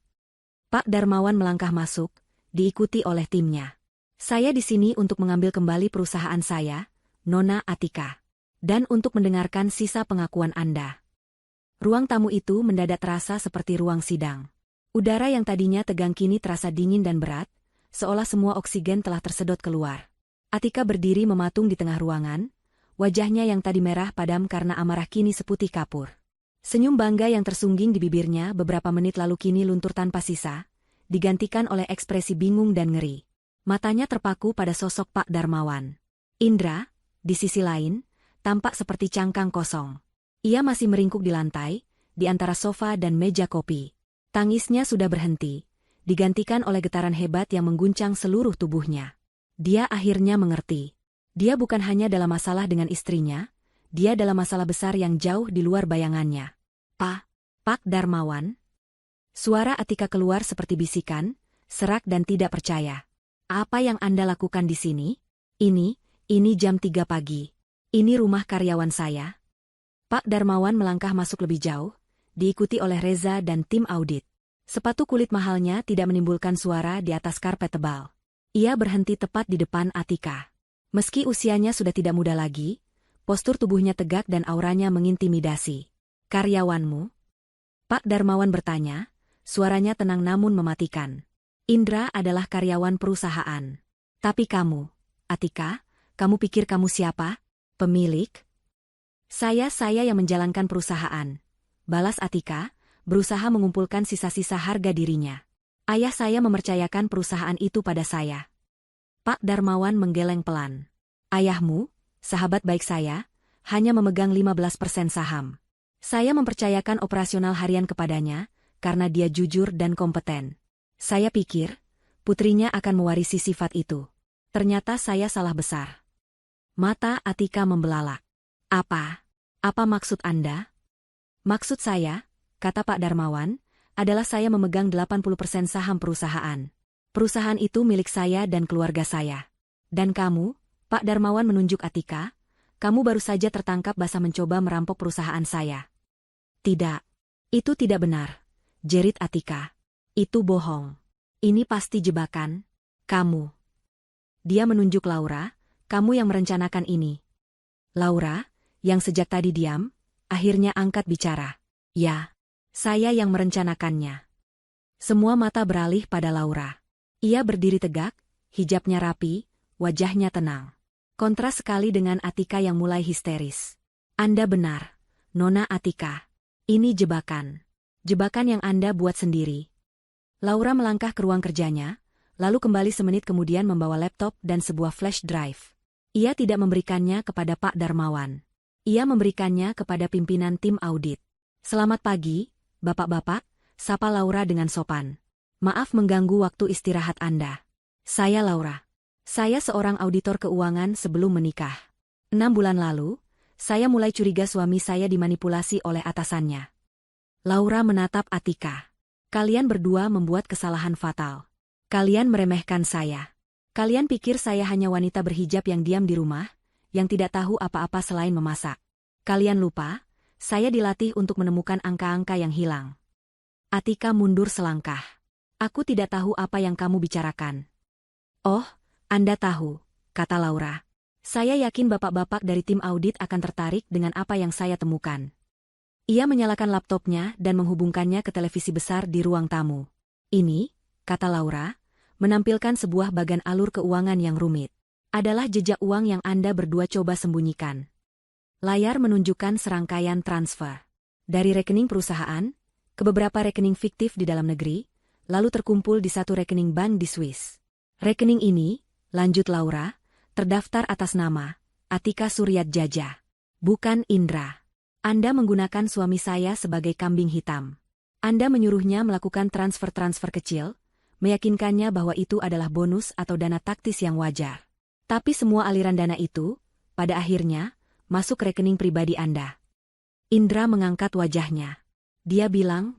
S1: Pak Darmawan melangkah masuk, diikuti oleh timnya. "Saya di sini untuk mengambil kembali perusahaan saya, Nona Atika. Dan untuk mendengarkan sisa pengakuan Anda." Ruang tamu itu mendadak terasa seperti ruang sidang. Udara yang tadinya tegang kini terasa dingin dan berat, seolah semua oksigen telah tersedot keluar. Atika berdiri mematung di tengah ruangan, wajahnya yang tadi merah padam karena amarah kini seputih kapur. Senyum bangga yang tersungging di bibirnya beberapa menit lalu kini luntur tanpa sisa, digantikan oleh ekspresi bingung dan ngeri. Matanya terpaku pada sosok Pak Darmawan. Indra, di sisi lain, tampak seperti cangkang kosong. Ia masih meringkuk di lantai, di antara sofa dan meja kopi. Tangisnya sudah berhenti, digantikan oleh getaran hebat yang mengguncang seluruh tubuhnya. Dia akhirnya mengerti. Dia bukan hanya dalam masalah dengan istrinya, dia dalam masalah besar yang jauh di luar bayangannya. Pak Darmawan?" Suara Atika keluar seperti bisikan, serak dan tidak percaya. "Apa yang Anda lakukan di sini? Ini jam 3 pagi. Ini rumah karyawan saya." Pak Darmawan melangkah masuk lebih jauh, diikuti oleh Reza dan tim audit. Sepatu kulit mahalnya tidak menimbulkan suara di atas karpet tebal. Ia berhenti tepat di depan Atika. Meski usianya sudah tidak muda lagi, postur tubuhnya tegak dan auranya mengintimidasi. "Karyawanmu?" Pak Darmawan bertanya, suaranya tenang namun mematikan. "Indra adalah karyawan perusahaan. Tapi kamu, Atika, kamu pikir kamu siapa? Pemilik?" Saya yang menjalankan perusahaan," balas Atika, berusaha mengumpulkan sisa-sisa harga dirinya. "Ayah saya mempercayakan perusahaan itu pada saya." Pak Darmawan menggeleng pelan. "Ayahmu, sahabat baik saya, hanya memegang 15% saham. Saya mempercayakan operasional harian kepadanya, karena dia jujur dan kompeten. Saya pikir, putrinya akan mewarisi sifat itu. Ternyata saya salah besar." Mata Atika membelalak. Apa maksud Anda?" "Maksud saya," kata Pak Darmawan, "adalah saya memegang 80% saham perusahaan. Perusahaan itu milik saya dan keluarga saya. Dan kamu," Pak Darmawan menunjuk Atika, "kamu baru saja tertangkap basah mencoba merampok perusahaan saya." "Tidak. Itu tidak benar," jerit Atika. "Itu bohong. Ini pasti jebakan. Kamu." Dia menunjuk Laura, "Kamu yang merencanakan ini." Laura, yang sejak tadi diam, akhirnya angkat bicara. "Ya, saya yang merencanakannya." Semua mata beralih pada Laura. Ia berdiri tegak, hijabnya rapi, wajahnya tenang. Kontras sekali dengan Atika yang mulai histeris. "Anda benar, Nona Atika. Ini jebakan. Jebakan yang Anda buat sendiri." Laura melangkah ke ruang kerjanya, lalu kembali semenit kemudian membawa laptop dan sebuah flash drive. Ia tidak memberikannya kepada Pak Darmawan. Ia memberikannya kepada pimpinan tim audit. "Selamat pagi, Bapak-bapak," sapa Laura dengan sopan. "Maaf mengganggu waktu istirahat Anda. Saya Laura. Saya seorang auditor keuangan sebelum menikah. 6 bulan lalu, saya mulai curiga suami saya dimanipulasi oleh atasannya." Laura menatap Atika. "Kalian berdua membuat kesalahan fatal. Kalian meremehkan saya. Kalian pikir saya hanya wanita berhijab yang diam di rumah, yang tidak tahu apa-apa selain memasak. Kalian lupa, saya dilatih untuk menemukan angka-angka yang hilang." Atika mundur selangkah. "Aku tidak tahu apa yang kamu bicarakan." "Oh, Anda tahu," kata Laura. "Saya yakin bapak-bapak dari tim audit akan tertarik dengan apa yang saya temukan." Ia menyalakan laptopnya dan menghubungkannya ke televisi besar di ruang tamu. "Ini," kata Laura, menampilkan sebuah bagan alur keuangan yang rumit. Adalah jejak uang yang Anda berdua coba sembunyikan. Layar menunjukkan serangkaian transfer. Dari rekening perusahaan, ke beberapa rekening fiktif di dalam negeri, lalu terkumpul di satu rekening bank di Swiss. Rekening ini, lanjut Laura, terdaftar atas nama Atika Suryat Jaja. Bukan Indra. Anda menggunakan suami saya sebagai kambing hitam. Anda menyuruhnya melakukan transfer-transfer kecil, meyakinkannya bahwa itu adalah bonus atau dana taktis yang wajar. Tapi semua aliran dana itu, pada akhirnya, masuk rekening pribadi Anda. Indra mengangkat wajahnya. Dia bilang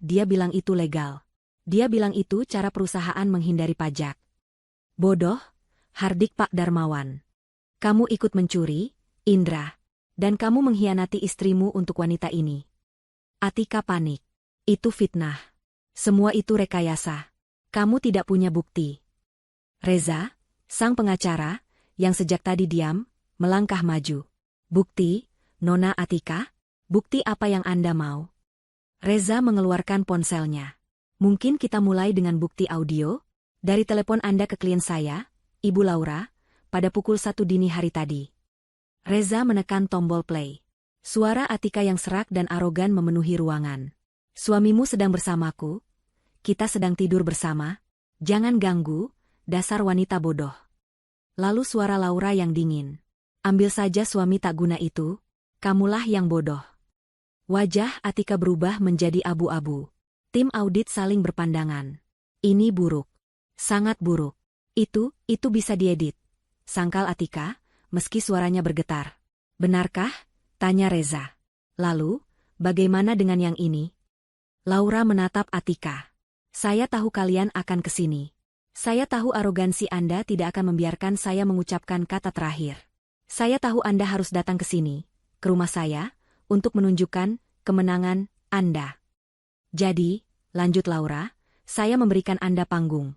S1: itu legal. Dia bilang itu cara perusahaan menghindari pajak. Bodoh, hardik Pak Darmawan. Kamu ikut mencuri, Indra. Dan kamu mengkhianati istrimu untuk wanita ini. Atika panik. Itu fitnah. Semua itu rekayasa. Kamu tidak punya bukti. Reza, sang pengacara, yang sejak tadi diam, melangkah maju. Bukti, Nona Atika? Bukti apa yang Anda mau? Reza mengeluarkan ponselnya. Mungkin kita mulai dengan bukti audio? Dari telepon Anda ke klien saya, Ibu Laura, pada pukul 1 dini hari tadi. Reza menekan tombol play. Suara Atika yang serak dan arogan memenuhi ruangan. Suamimu sedang bersamaku. Kita sedang tidur bersama. Jangan ganggu, dasar wanita bodoh. Lalu suara Laura yang dingin. Ambil saja suami tak guna itu. Kamulah yang bodoh. Wajah Atika berubah menjadi abu-abu. Tim audit saling berpandangan. Ini buruk. Sangat buruk. Itu bisa diedit. Sangkal Atika, meski suaranya bergetar. Benarkah? Tanya Reza. Lalu, bagaimana dengan yang ini? Laura menatap Atika. Saya tahu kalian akan ke sini. Saya tahu arogansi Anda tidak akan membiarkan saya mengucapkan kata terakhir. Saya tahu Anda harus datang ke sini, ke rumah saya, untuk menunjukkan kemenangan Anda. Jadi, lanjut Laura, saya memberikan Anda panggung.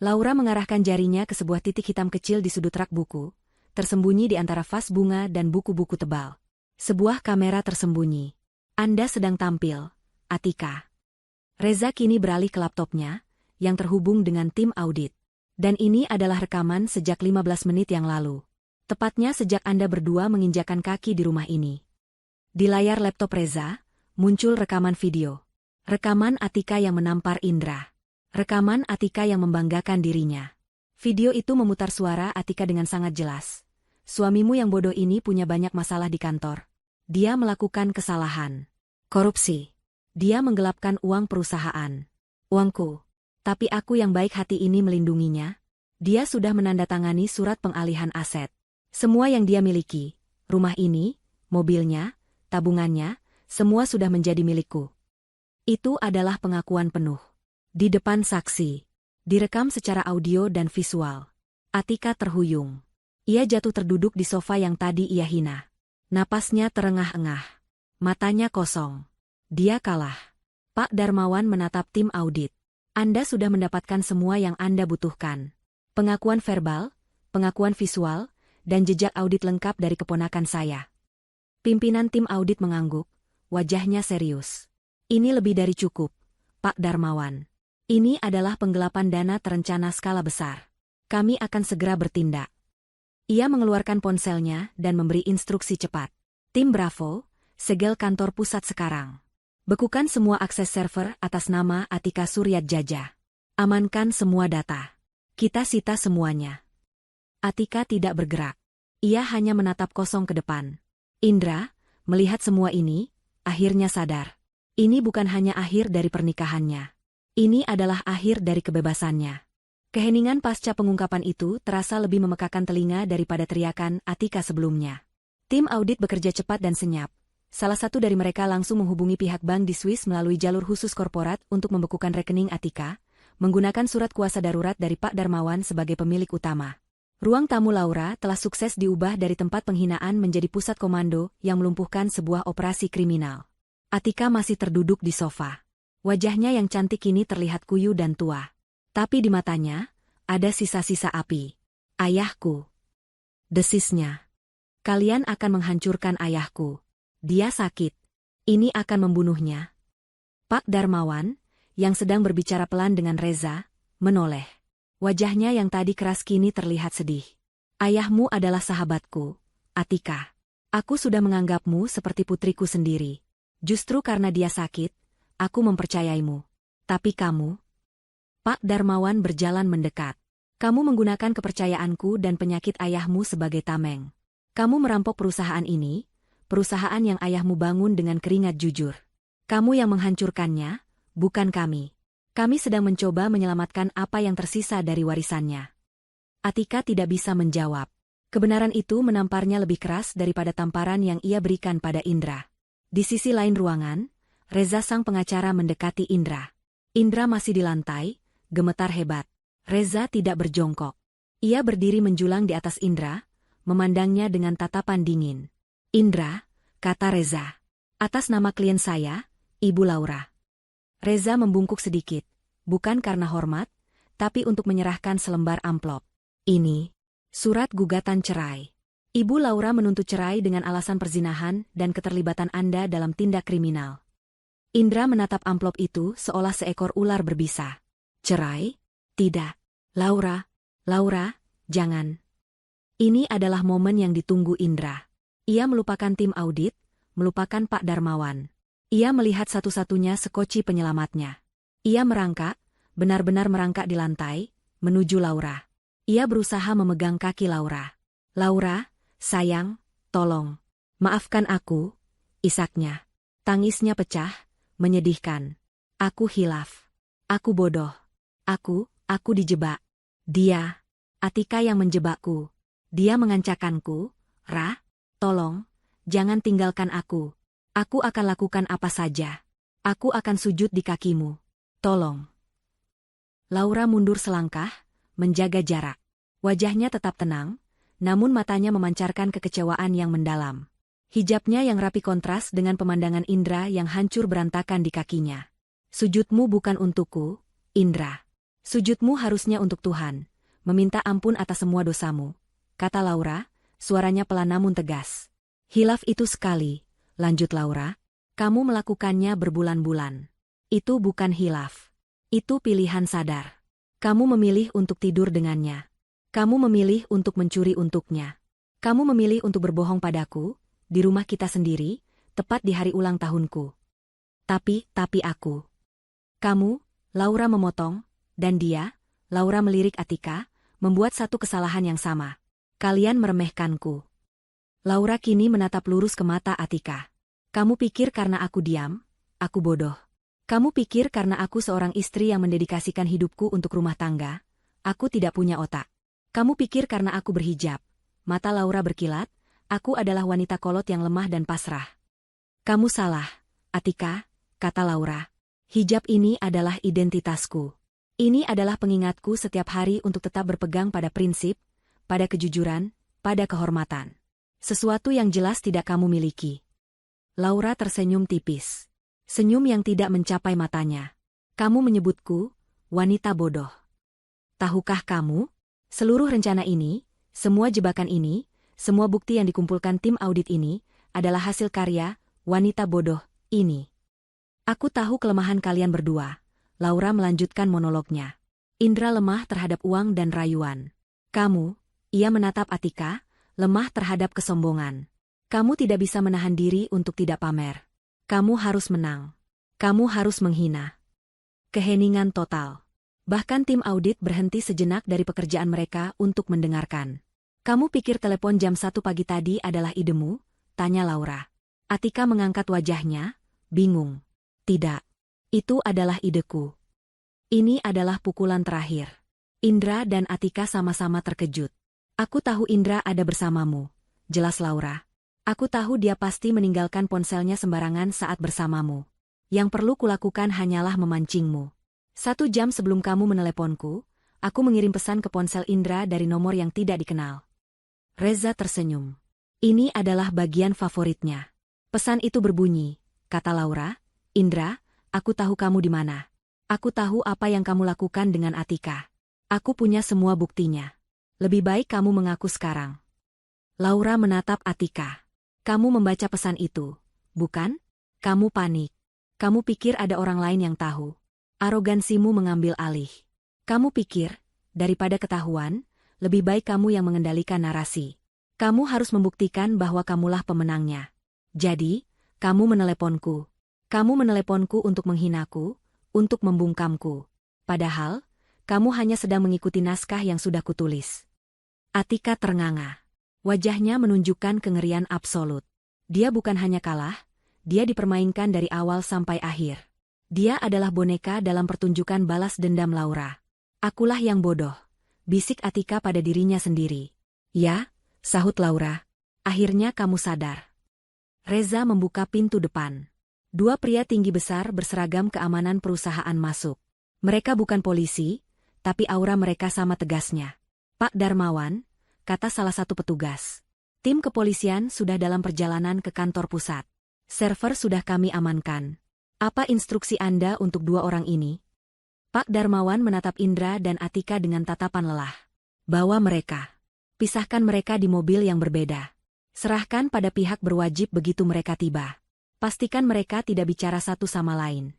S1: Laura mengarahkan jarinya ke sebuah titik hitam kecil di sudut rak buku, tersembunyi di antara vas bunga dan buku-buku tebal. Sebuah kamera tersembunyi. Anda sedang tampil, Atika. Reza kini beralih ke laptopnya, yang terhubung dengan tim audit. Dan ini adalah rekaman sejak 15 menit yang lalu. Tepatnya sejak Anda berdua menginjakan kaki di rumah ini. Di layar laptop Reza, muncul rekaman video. Rekaman Atika yang menampar Indra. Rekaman Atika yang membanggakan dirinya. Video itu memutar suara Atika dengan sangat jelas. Suamimu yang bodoh ini punya banyak masalah di kantor. Dia melakukan kesalahan. Korupsi. Dia menggelapkan uang perusahaan. Uangku. Tapi aku yang baik hati ini melindunginya. Dia sudah menandatangani surat pengalihan aset. Semua yang dia miliki, rumah ini, mobilnya, tabungannya, semua sudah menjadi milikku. Itu adalah pengakuan penuh. Di depan saksi. Direkam secara audio dan visual. Atika terhuyung. Ia jatuh terduduk di sofa yang tadi ia hina. Napasnya terengah-engah. Matanya kosong. Dia kalah. Pak Darmawan menatap tim audit. Anda sudah mendapatkan semua yang Anda butuhkan. Pengakuan verbal, pengakuan visual, dan jejak audit lengkap dari keponakan saya. Pimpinan tim audit mengangguk, wajahnya serius. Ini lebih dari cukup, Pak Darmawan. Ini adalah penggelapan dana terencana skala besar. Kami akan segera bertindak. Ia mengeluarkan ponselnya dan memberi instruksi cepat. Tim Bravo, segel kantor pusat sekarang. Bekukan semua akses server atas nama Atika Suryat Jaja. Amankan semua data. Kita sita semuanya. Atika tidak bergerak. Ia hanya menatap kosong ke depan. Indra, melihat semua ini, akhirnya sadar. Ini bukan hanya akhir dari pernikahannya. Ini adalah akhir dari kebebasannya. Keheningan pasca pengungkapan itu terasa lebih memekakan telinga daripada teriakan Atika sebelumnya. Tim audit bekerja cepat dan senyap. Salah satu dari mereka langsung menghubungi pihak bank di Swiss melalui jalur khusus korporat untuk membekukan rekening Atika, menggunakan surat kuasa darurat dari Pak Darmawan sebagai pemilik utama. Ruang tamu Laura telah sukses diubah dari tempat penghinaan menjadi pusat komando yang melumpuhkan sebuah operasi kriminal. Atika masih terduduk di sofa. Wajahnya yang cantik kini terlihat kuyu dan tua. Tapi di matanya, ada sisa-sisa api. Ayahku. Desisnya. Kalian akan menghancurkan ayahku. Dia sakit. Ini akan membunuhnya. Pak Darmawan, yang sedang berbicara pelan dengan Reza, menoleh. Wajahnya yang tadi keras kini terlihat sedih. Ayahmu adalah sahabatku, Atika. Aku sudah menganggapmu seperti putriku sendiri. Justru karena dia sakit, aku mempercayaimu. Tapi kamu? Pak Darmawan berjalan mendekat. Kamu menggunakan kepercayaanku dan penyakit ayahmu sebagai tameng. Kamu merampok perusahaan ini, perusahaan yang ayahmu bangun dengan keringat jujur. Kamu yang menghancurkannya, bukan kami. Kami sedang mencoba menyelamatkan apa yang tersisa dari warisannya. Atika tidak bisa menjawab. Kebenaran itu menamparnya lebih keras daripada tamparan yang ia berikan pada Indra. Di sisi lain ruangan, Reza sang pengacara mendekati Indra. Indra masih di lantai, gemetar hebat. Reza tidak berjongkok. Ia berdiri menjulang di atas Indra, memandangnya dengan tatapan dingin. Indra, kata Reza. Atas nama klien saya, Ibu Laura. Reza membungkuk sedikit, bukan karena hormat, tapi untuk menyerahkan selembar amplop. Ini, surat gugatan cerai. Ibu Laura menuntut cerai dengan alasan perzinahan dan keterlibatan Anda dalam tindak kriminal. Indra menatap amplop itu seolah seekor ular berbisa. Cerai? Tidak. Laura, jangan. Ini adalah momen yang ditunggu Indra. Ia melupakan tim audit, melupakan Pak Darmawan. Ia melihat satu-satunya sekoci penyelamatnya. Ia merangkak, benar-benar merangkak di lantai, menuju Laura. Ia berusaha memegang kaki Laura. Laura, sayang, tolong. Maafkan aku, isaknya. Tangisnya pecah, menyedihkan. Aku hilaf. Aku bodoh. Aku dijebak. Dia, Atika yang menjebakku. Dia mengancakanku. Ra, tolong, jangan tinggalkan aku. Aku akan lakukan apa saja. Aku akan sujud di kakimu. Tolong. Laura mundur selangkah, menjaga jarak. Wajahnya tetap tenang, namun matanya memancarkan kekecewaan yang mendalam. Hijabnya yang rapi kontras dengan pemandangan Indra yang hancur berantakan di kakinya. Sujudmu bukan untukku, Indra. Sujudmu harusnya untuk Tuhan, meminta ampun atas semua dosamu, kata Laura, suaranya pelan namun tegas. Hilaf itu sekali, lanjut Laura, kamu melakukannya berbulan-bulan. Itu bukan hilaf. Itu pilihan sadar. Kamu memilih untuk tidur dengannya. Kamu memilih untuk mencuri untuknya. Kamu memilih untuk berbohong padaku, di rumah kita sendiri, tepat di hari ulang tahunku. Tapi aku. Kamu, Laura memotong, dan dia, Laura melirik Atika, membuat satu kesalahan yang sama. Kalian meremehkanku. Laura kini menatap lurus ke mata Atika. Kamu pikir karena aku diam, aku bodoh. Kamu pikir karena aku seorang istri yang mendedikasikan hidupku untuk rumah tangga, aku tidak punya otak. Kamu pikir karena aku berhijab. Mata Laura berkilat, aku adalah wanita kolot yang lemah dan pasrah. Kamu salah, Atika, kata Laura. Hijab ini adalah identitasku. Ini adalah pengingatku setiap hari untuk tetap berpegang pada prinsip, pada kejujuran, pada kehormatan. Sesuatu yang jelas tidak kamu miliki. Laura tersenyum tipis. Senyum yang tidak mencapai matanya. Kamu menyebutku, wanita bodoh. Tahukah kamu? Seluruh rencana ini, semua jebakan ini, semua bukti yang dikumpulkan tim audit ini, adalah hasil karya, wanita bodoh, ini. Aku tahu kelemahan kalian berdua. Laura melanjutkan monolognya. Indra lemah terhadap uang dan rayuan. Kamu, ia menatap Atika, lemah terhadap kesombongan. Kamu tidak bisa menahan diri untuk tidak pamer. Kamu harus menang. Kamu harus menghina. Keheningan total. Bahkan tim audit berhenti sejenak dari pekerjaan mereka untuk mendengarkan. Kamu pikir telepon jam 1 pagi tadi adalah idemu? Tanya Laura. Atika mengangkat wajahnya, bingung. Tidak. Itu adalah ideku. Ini adalah pukulan terakhir. Indra dan Atika sama-sama terkejut. Aku tahu Indra ada bersamamu, jelas Laura. Aku tahu dia pasti meninggalkan ponselnya sembarangan saat bersamamu. Yang perlu kulakukan hanyalah memancingmu. 1 jam sebelum kamu meneleponku, aku mengirim pesan ke ponsel Indra dari nomor yang tidak dikenal. Reza tersenyum. Ini adalah bagian favoritnya. Pesan itu berbunyi, kata Laura, Indra, aku tahu kamu di mana. Aku tahu apa yang kamu lakukan dengan Atika. Aku punya semua buktinya. Lebih baik kamu mengaku sekarang. Laura menatap Atika. Kamu membaca pesan itu, bukan? Kamu panik. Kamu pikir ada orang lain yang tahu. Arogansimu mengambil alih. Kamu pikir, daripada ketahuan, lebih baik kamu yang mengendalikan narasi. Kamu harus membuktikan bahwa kamulah pemenangnya. Jadi, kamu meneleponku. Kamu meneleponku untuk menghinaku, untuk membungkamku. Padahal, kamu hanya sedang mengikuti naskah yang sudah kutulis. Atika ternganga. Wajahnya menunjukkan kengerian absolut. Dia bukan hanya kalah, dia dipermainkan dari awal sampai akhir. Dia adalah boneka dalam pertunjukan balas dendam Laura. Akulah yang bodoh, bisik Atika pada dirinya sendiri. Ya, sahut Laura. Akhirnya kamu sadar. Reza membuka pintu depan. Dua pria tinggi besar berseragam keamanan perusahaan masuk. Mereka bukan polisi, tapi aura mereka sama tegasnya. Pak Darmawan, kata salah satu petugas. Tim kepolisian sudah dalam perjalanan ke kantor pusat. Server sudah kami amankan. Apa instruksi Anda untuk dua orang ini? Pak Darmawan menatap Indra dan Atika dengan tatapan lelah. Bawa mereka. Pisahkan mereka di mobil yang berbeda. Serahkan pada pihak berwajib begitu mereka tiba. Pastikan mereka tidak bicara satu sama lain.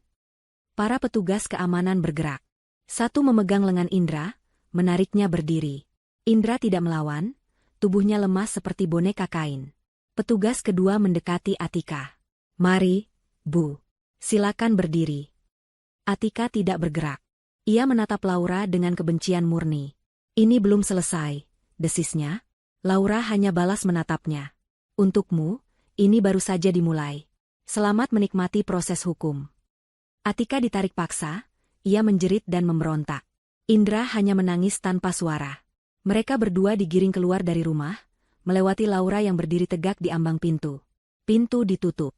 S1: Para petugas keamanan bergerak. Satu memegang lengan Indra, menariknya berdiri. Indra tidak melawan, tubuhnya lemas seperti boneka kain. Petugas kedua mendekati Atika. Mari, Bu. Silakan berdiri. Atika tidak bergerak. Ia menatap Laura dengan kebencian murni. Ini belum selesai, desisnya. Laura hanya balas menatapnya. Untukmu, ini baru saja dimulai. Selamat menikmati proses hukum. Atika ditarik paksa, ia menjerit dan memberontak. Indra hanya menangis tanpa suara. Mereka berdua digiring keluar dari rumah, melewati Laura yang berdiri tegak di ambang pintu. Pintu ditutup.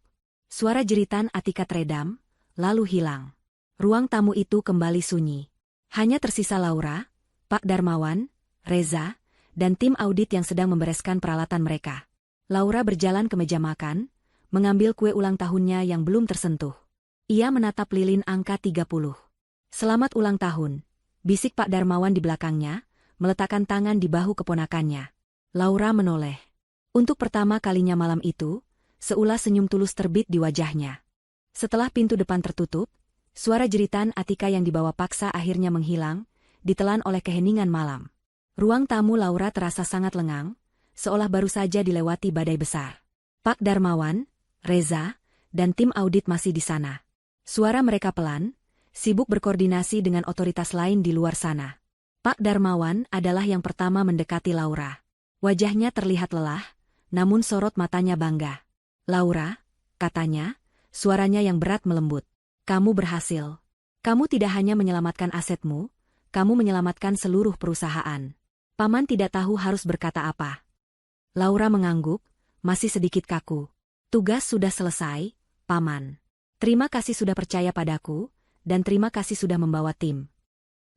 S1: Suara jeritan Atika teredam, lalu hilang. Ruang tamu itu kembali sunyi. Hanya tersisa Laura, Pak Darmawan, Reza, dan tim audit yang sedang membereskan peralatan mereka. Laura berjalan ke meja makan, mengambil kue ulang tahunnya yang belum tersentuh. Ia menatap lilin angka 30. Selamat ulang tahun, bisik Pak Darmawan di belakangnya, meletakkan tangan di bahu keponakannya. Laura menoleh. Untuk pertama kalinya malam itu, seulas senyum tulus terbit di wajahnya. Setelah pintu depan tertutup, suara jeritan Atika yang dibawa paksa akhirnya menghilang, ditelan oleh keheningan malam. Ruang tamu Laura terasa sangat lengang, seolah baru saja dilewati badai besar. Pak Darmawan, Reza, dan tim audit masih di sana. Suara mereka pelan, sibuk berkoordinasi dengan otoritas lain di luar sana. Pak Darmawan adalah yang pertama mendekati Laura. Wajahnya terlihat lelah, namun sorot matanya bangga. Laura, katanya, suaranya yang berat melembut. Kamu berhasil. Kamu tidak hanya menyelamatkan asetmu, kamu menyelamatkan seluruh perusahaan. Paman tidak tahu harus berkata apa. Laura mengangguk, masih sedikit kaku. Tugas sudah selesai, Paman. Terima kasih sudah percaya padaku, dan terima kasih sudah membawa tim.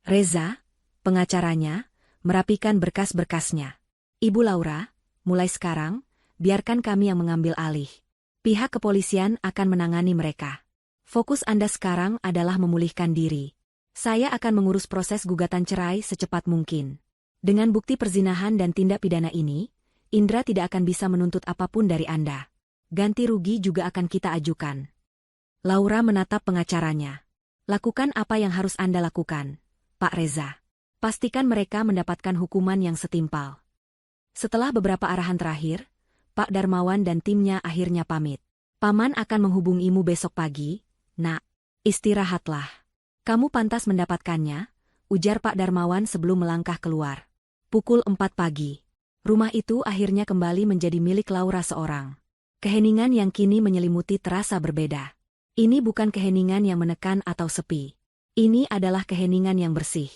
S1: Reza, pengacaranya, merapikan berkas-berkasnya. Ibu Laura, mulai sekarang, biarkan kami yang mengambil alih. Pihak kepolisian akan menangani mereka. Fokus Anda sekarang adalah memulihkan diri. Saya akan mengurus proses gugatan cerai secepat mungkin. Dengan bukti perzinahan dan tindak pidana ini, Indra tidak akan bisa menuntut apapun dari Anda. Ganti rugi juga akan kita ajukan. Laura menatap pengacaranya. Lakukan apa yang harus Anda lakukan, Pak Reza. Pastikan mereka mendapatkan hukuman yang setimpal. Setelah beberapa arahan terakhir, Pak Darmawan dan timnya akhirnya pamit. Paman akan menghubungimu besok pagi, Nak. Istirahatlah. Kamu pantas mendapatkannya, ujar Pak Darmawan sebelum melangkah keluar. Pukul 4 pagi. Rumah itu akhirnya kembali menjadi milik Laura seorang. Keheningan yang kini menyelimuti terasa berbeda. Ini bukan keheningan yang menekan atau sepi. Ini adalah keheningan yang bersih.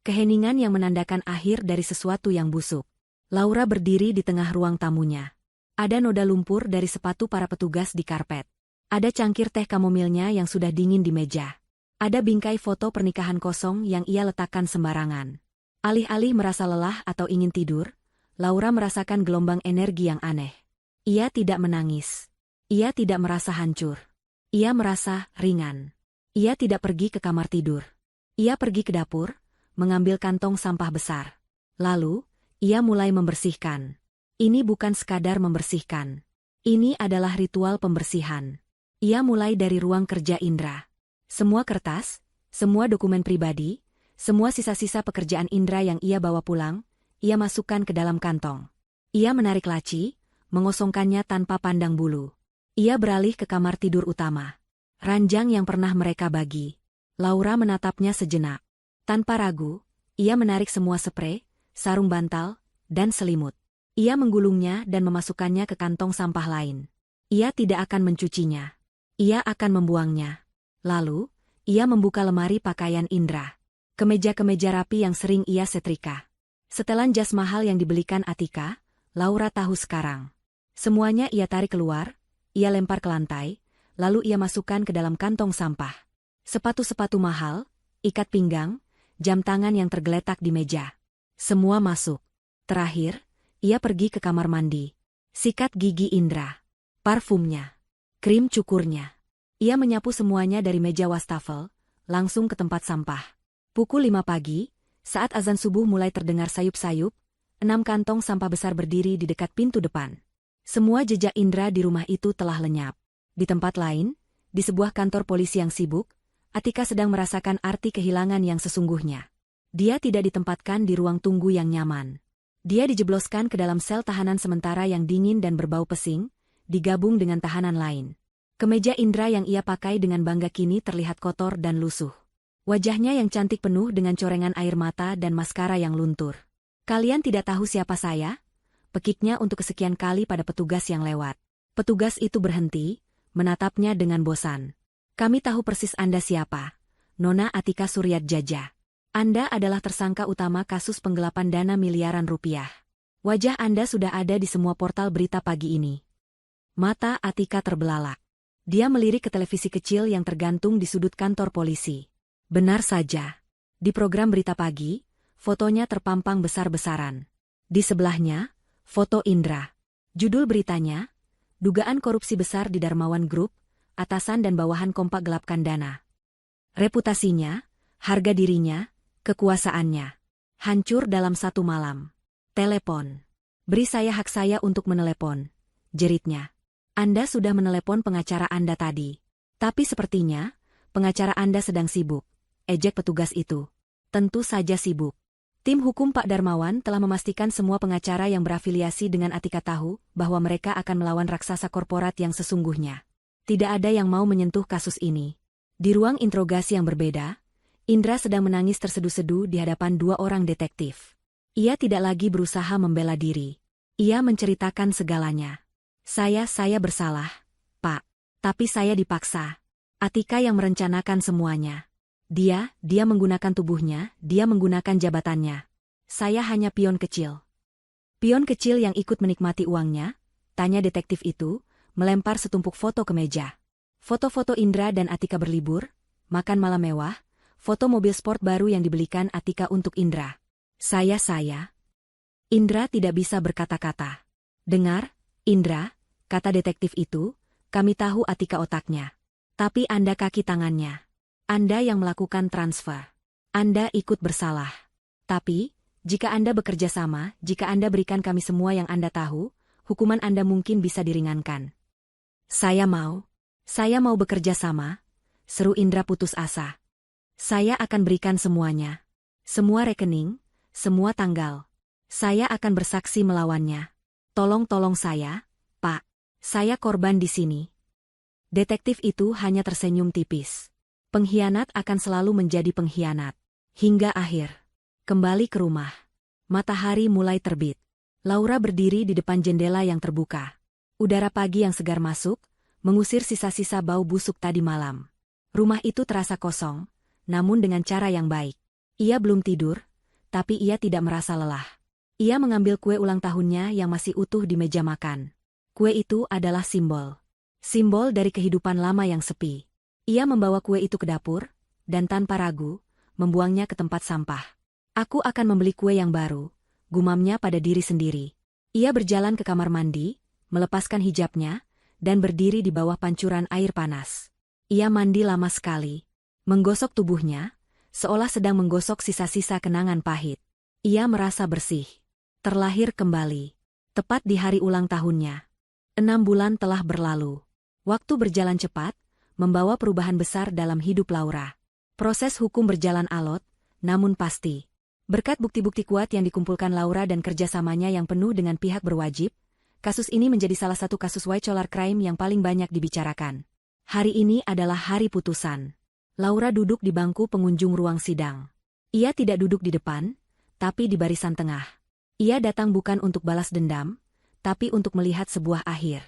S1: Keheningan yang menandakan akhir dari sesuatu yang busuk. Laura berdiri di tengah ruang tamunya. Ada noda lumpur dari sepatu para petugas di karpet. Ada cangkir teh kamomilnya yang sudah dingin di meja. Ada bingkai foto pernikahan kosong yang ia letakkan sembarangan. Alih-alih merasa lelah atau ingin tidur, Laura merasakan gelombang energi yang aneh. Ia tidak menangis. Ia tidak merasa hancur. Ia merasa ringan. Ia tidak pergi ke kamar tidur. Ia pergi ke dapur, mengambil kantong sampah besar. Lalu, ia mulai membersihkan. Ini bukan sekadar membersihkan. Ini adalah ritual pembersihan. Ia mulai dari ruang kerja Indra. Semua kertas, semua dokumen pribadi, semua sisa-sisa pekerjaan Indra yang ia bawa pulang, ia masukkan ke dalam kantong. Ia menarik laci, mengosongkannya tanpa pandang bulu. Ia beralih ke kamar tidur utama. Ranjang yang pernah mereka bagi. Laura menatapnya sejenak. Tanpa ragu, ia menarik semua sprei, sarung bantal, dan selimut. Ia menggulungnya dan memasukkannya ke kantong sampah lain. Ia tidak akan mencucinya. Ia akan membuangnya. Lalu, ia membuka lemari pakaian Indra. Kemeja-kemeja rapi yang sering ia setrika. Setelan jas mahal yang dibelikan Atika, Laura tahu sekarang. Semuanya ia tarik keluar, ia lempar ke lantai, lalu ia masukkan ke dalam kantong sampah. Sepatu-sepatu mahal, ikat pinggang, jam tangan yang tergeletak di meja. Semua masuk. Terakhir, ia pergi ke kamar mandi. Sikat gigi Indra. Parfumnya. Krim cukurnya. Ia menyapu semuanya dari meja wastafel, langsung ke tempat sampah. Pukul 5 pagi, saat azan subuh mulai terdengar sayup-sayup, 6 kantong sampah besar berdiri di dekat pintu depan. Semua jejak Indra di rumah itu telah lenyap. Di tempat lain, di sebuah kantor polisi yang sibuk, Atika sedang merasakan arti kehilangan yang sesungguhnya. Dia tidak ditempatkan di ruang tunggu yang nyaman. Dia dijebloskan ke dalam sel tahanan sementara yang dingin dan berbau pesing, digabung dengan tahanan lain. Kemeja Indra yang ia pakai dengan bangga kini terlihat kotor dan lusuh. Wajahnya yang cantik penuh dengan corengan air mata dan maskara yang luntur. "Kalian tidak tahu siapa saya?" Pekiknya untuk kesekian kali pada petugas yang lewat. Petugas itu berhenti, menatapnya dengan bosan. "Kami tahu persis Anda siapa. Nona Atika Suryatjaja. Anda adalah tersangka utama kasus penggelapan dana miliaran rupiah. Wajah Anda sudah ada di semua portal berita pagi ini." Mata Atika terbelalak. Dia melirik ke televisi kecil yang tergantung di sudut kantor polisi. Benar saja. Di program berita pagi, fotonya terpampang besar-besaran. Di sebelahnya, foto Indra. Judul beritanya, "Dugaan korupsi besar di Darmawan Group, atasan dan bawahan kompak gelapkan dana." Reputasinya, harga dirinya, kekuasaannya, hancur dalam satu malam. "Telepon. Beri saya hak saya untuk menelepon," jeritnya. "Anda sudah menelepon pengacara Anda tadi. Tapi sepertinya, pengacara Anda sedang sibuk," ejek petugas itu. Tentu saja sibuk. Tim hukum Pak Darmawan telah memastikan semua pengacara yang berafiliasi dengan Atika tahu bahwa mereka akan melawan raksasa korporat yang sesungguhnya. Tidak ada yang mau menyentuh kasus ini. Di ruang interogasi yang berbeda, Indra sedang menangis terseduh-seduh di hadapan 2 orang detektif. Ia tidak lagi berusaha membela diri. Ia menceritakan segalanya. Saya bersalah, Pak. Tapi saya dipaksa. Atika yang merencanakan semuanya. Dia menggunakan tubuhnya, dia menggunakan jabatannya. Saya hanya pion kecil. "Pion kecil yang ikut menikmati uangnya?" tanya detektif itu, melempar setumpuk foto ke meja. Foto-foto Indra dan Atika berlibur, makan malam mewah, foto mobil sport baru yang dibelikan Atika untuk Indra. Saya. Indra tidak bisa berkata-kata. "Dengar, Indra," kata detektif itu, "kami tahu Atika otaknya. Tapi Anda kaki tangannya. Anda yang melakukan transfer. Anda ikut bersalah. Tapi, jika Anda bekerja sama, jika Anda berikan kami semua yang Anda tahu, hukuman Anda mungkin bisa diringankan." Saya mau bekerja sama," seru Indra putus asa. "Saya akan berikan semuanya. Semua rekening, semua tanggal. Saya akan bersaksi melawannya. Tolong saya, Pak. Saya korban di sini." Detektif itu hanya tersenyum tipis. Pengkhianat akan selalu menjadi pengkhianat. Hingga akhir. Kembali ke rumah. Matahari mulai terbit. Laura berdiri di depan jendela yang terbuka. Udara pagi yang segar masuk, mengusir sisa-sisa bau busuk tadi malam. Rumah itu terasa kosong, namun dengan cara yang baik. Ia belum tidur, tapi ia tidak merasa lelah. Ia mengambil kue ulang tahunnya yang masih utuh di meja makan. Kue itu adalah simbol dari kehidupan lama yang sepi. Ia membawa kue itu ke dapur, dan tanpa ragu, membuangnya ke tempat sampah. "Aku akan membeli kue yang baru," gumamnya pada diri sendiri. Ia berjalan ke kamar mandi, melepaskan hijabnya, dan berdiri di bawah pancuran air panas. Ia mandi lama sekali. Menggosok tubuhnya, seolah sedang menggosok sisa-sisa kenangan pahit. Ia merasa bersih. Terlahir kembali. Tepat di hari ulang tahunnya. 6 bulan telah berlalu. Waktu berjalan cepat, membawa perubahan besar dalam hidup Laura. Proses hukum berjalan alot, namun pasti. Berkat bukti-bukti kuat yang dikumpulkan Laura dan kerjasamanya yang penuh dengan pihak berwajib, kasus ini menjadi salah satu kasus white collar crime yang paling banyak dibicarakan. Hari ini adalah hari putusan. Laura duduk di bangku pengunjung ruang sidang. Ia tidak duduk di depan, tapi di barisan tengah. Ia datang bukan untuk balas dendam, tapi untuk melihat sebuah akhir.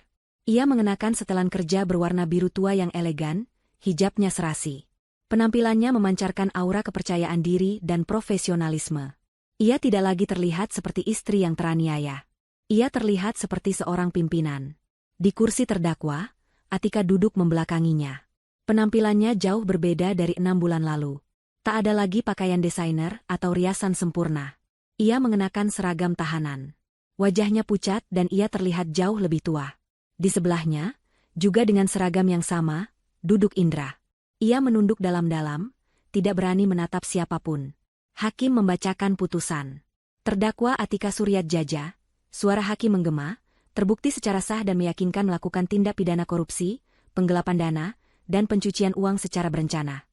S1: Ia mengenakan setelan kerja berwarna biru tua yang elegan, hijabnya serasi. Penampilannya memancarkan aura kepercayaan diri dan profesionalisme. Ia tidak lagi terlihat seperti istri yang teraniaya. Ia terlihat seperti seorang pimpinan. Di kursi terdakwa, Atika duduk membelakanginya. Penampilannya jauh berbeda dari 6 bulan lalu. Tak ada lagi pakaian desainer atau riasan sempurna. Ia mengenakan seragam tahanan. Wajahnya pucat dan ia terlihat jauh lebih tua. Di sebelahnya, juga dengan seragam yang sama, duduk Indra. Ia menunduk dalam-dalam, tidak berani menatap siapapun. Hakim membacakan putusan. Terdakwa Atika Suryatjaja, suara hakim menggema, terbukti secara sah dan meyakinkan melakukan tindak pidana korupsi, penggelapan dana, dan pencucian uang secara berencana.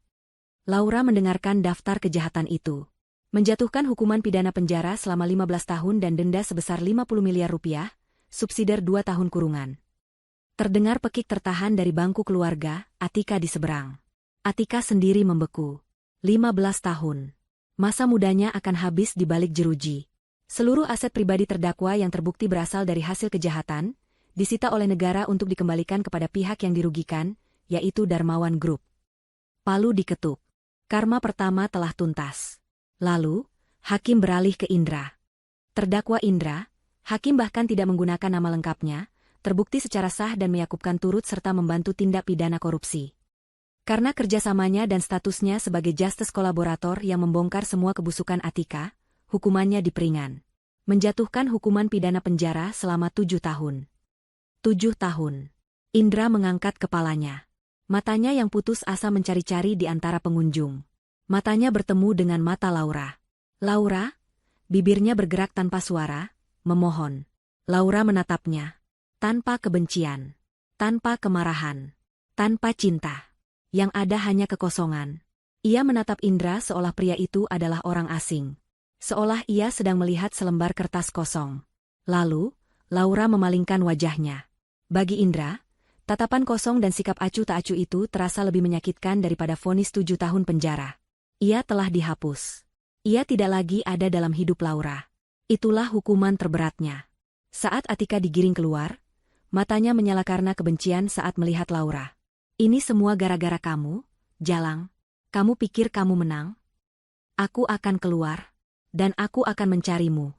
S1: Laura mendengarkan daftar kejahatan itu. Menjatuhkan hukuman pidana penjara selama 15 tahun dan denda sebesar 50 miliar rupiah, subsidiar 2 tahun kurungan. Terdengar pekik tertahan dari bangku keluarga, Atika di seberang. Atika sendiri membeku. 15 tahun. Masa mudanya akan habis di balik jeruji. Seluruh aset pribadi terdakwa yang terbukti berasal dari hasil kejahatan, disita oleh negara untuk dikembalikan kepada pihak yang dirugikan, yaitu Darmawan Group. Palu diketuk. Karma pertama telah tuntas. Lalu, hakim beralih ke Indra. Terdakwa Indra, hakim bahkan tidak menggunakan nama lengkapnya, terbukti secara sah dan meyakupkan turut serta membantu tindak pidana korupsi. Karena kerjasamanya dan statusnya sebagai justice kolaborator yang membongkar semua kebusukan Atika, hukumannya diperingan. Menjatuhkan hukuman pidana penjara selama 7 tahun. 7 tahun. Indra mengangkat kepalanya. Matanya yang putus asa mencari-cari di antara pengunjung. Matanya bertemu dengan mata Laura. Laura? Bibirnya bergerak tanpa suara, memohon. Laura menatapnya. Tanpa kebencian. Tanpa kemarahan. Tanpa cinta. Yang ada hanya kekosongan. Ia menatap Indra seolah pria itu adalah orang asing. Seolah ia sedang melihat selembar kertas kosong. Lalu, Laura memalingkan wajahnya. Bagi Indra, tatapan kosong dan sikap acuh tak acuh itu terasa lebih menyakitkan daripada vonis 7 tahun penjara. Ia telah dihapus. Ia tidak lagi ada dalam hidup Laura. Itulah hukuman terberatnya. Saat Atika digiring keluar, matanya menyala karena kebencian saat melihat Laura. Ini semua gara-gara kamu, Jalang. Kamu pikir kamu menang? Aku akan keluar. Dan aku akan mencarimu.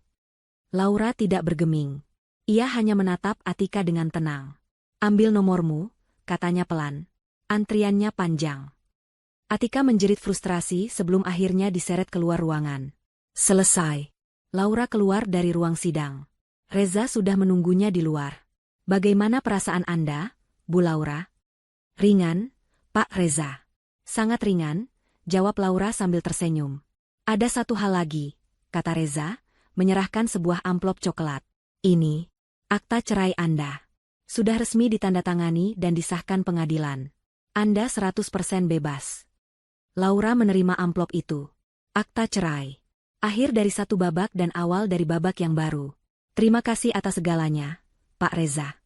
S1: Laura tidak bergeming. Ia hanya menatap Atika dengan tenang. Ambil nomormu, katanya pelan. Antriannya panjang. Atika menjerit frustrasi sebelum akhirnya diseret keluar ruangan. Selesai. Laura keluar dari ruang sidang. Reza sudah menunggunya di luar. Bagaimana perasaan Anda, Bu Laura? Ringan, Pak Reza. Sangat ringan, jawab Laura sambil tersenyum. Ada satu hal lagi, kata Reza, menyerahkan sebuah amplop coklat. Ini, akta cerai Anda. Sudah resmi ditandatangani dan disahkan pengadilan. Anda 100% bebas. Laura menerima amplop itu. Akta cerai. Akhir dari satu babak dan awal dari babak yang baru. Terima kasih atas segalanya, Pak Reza.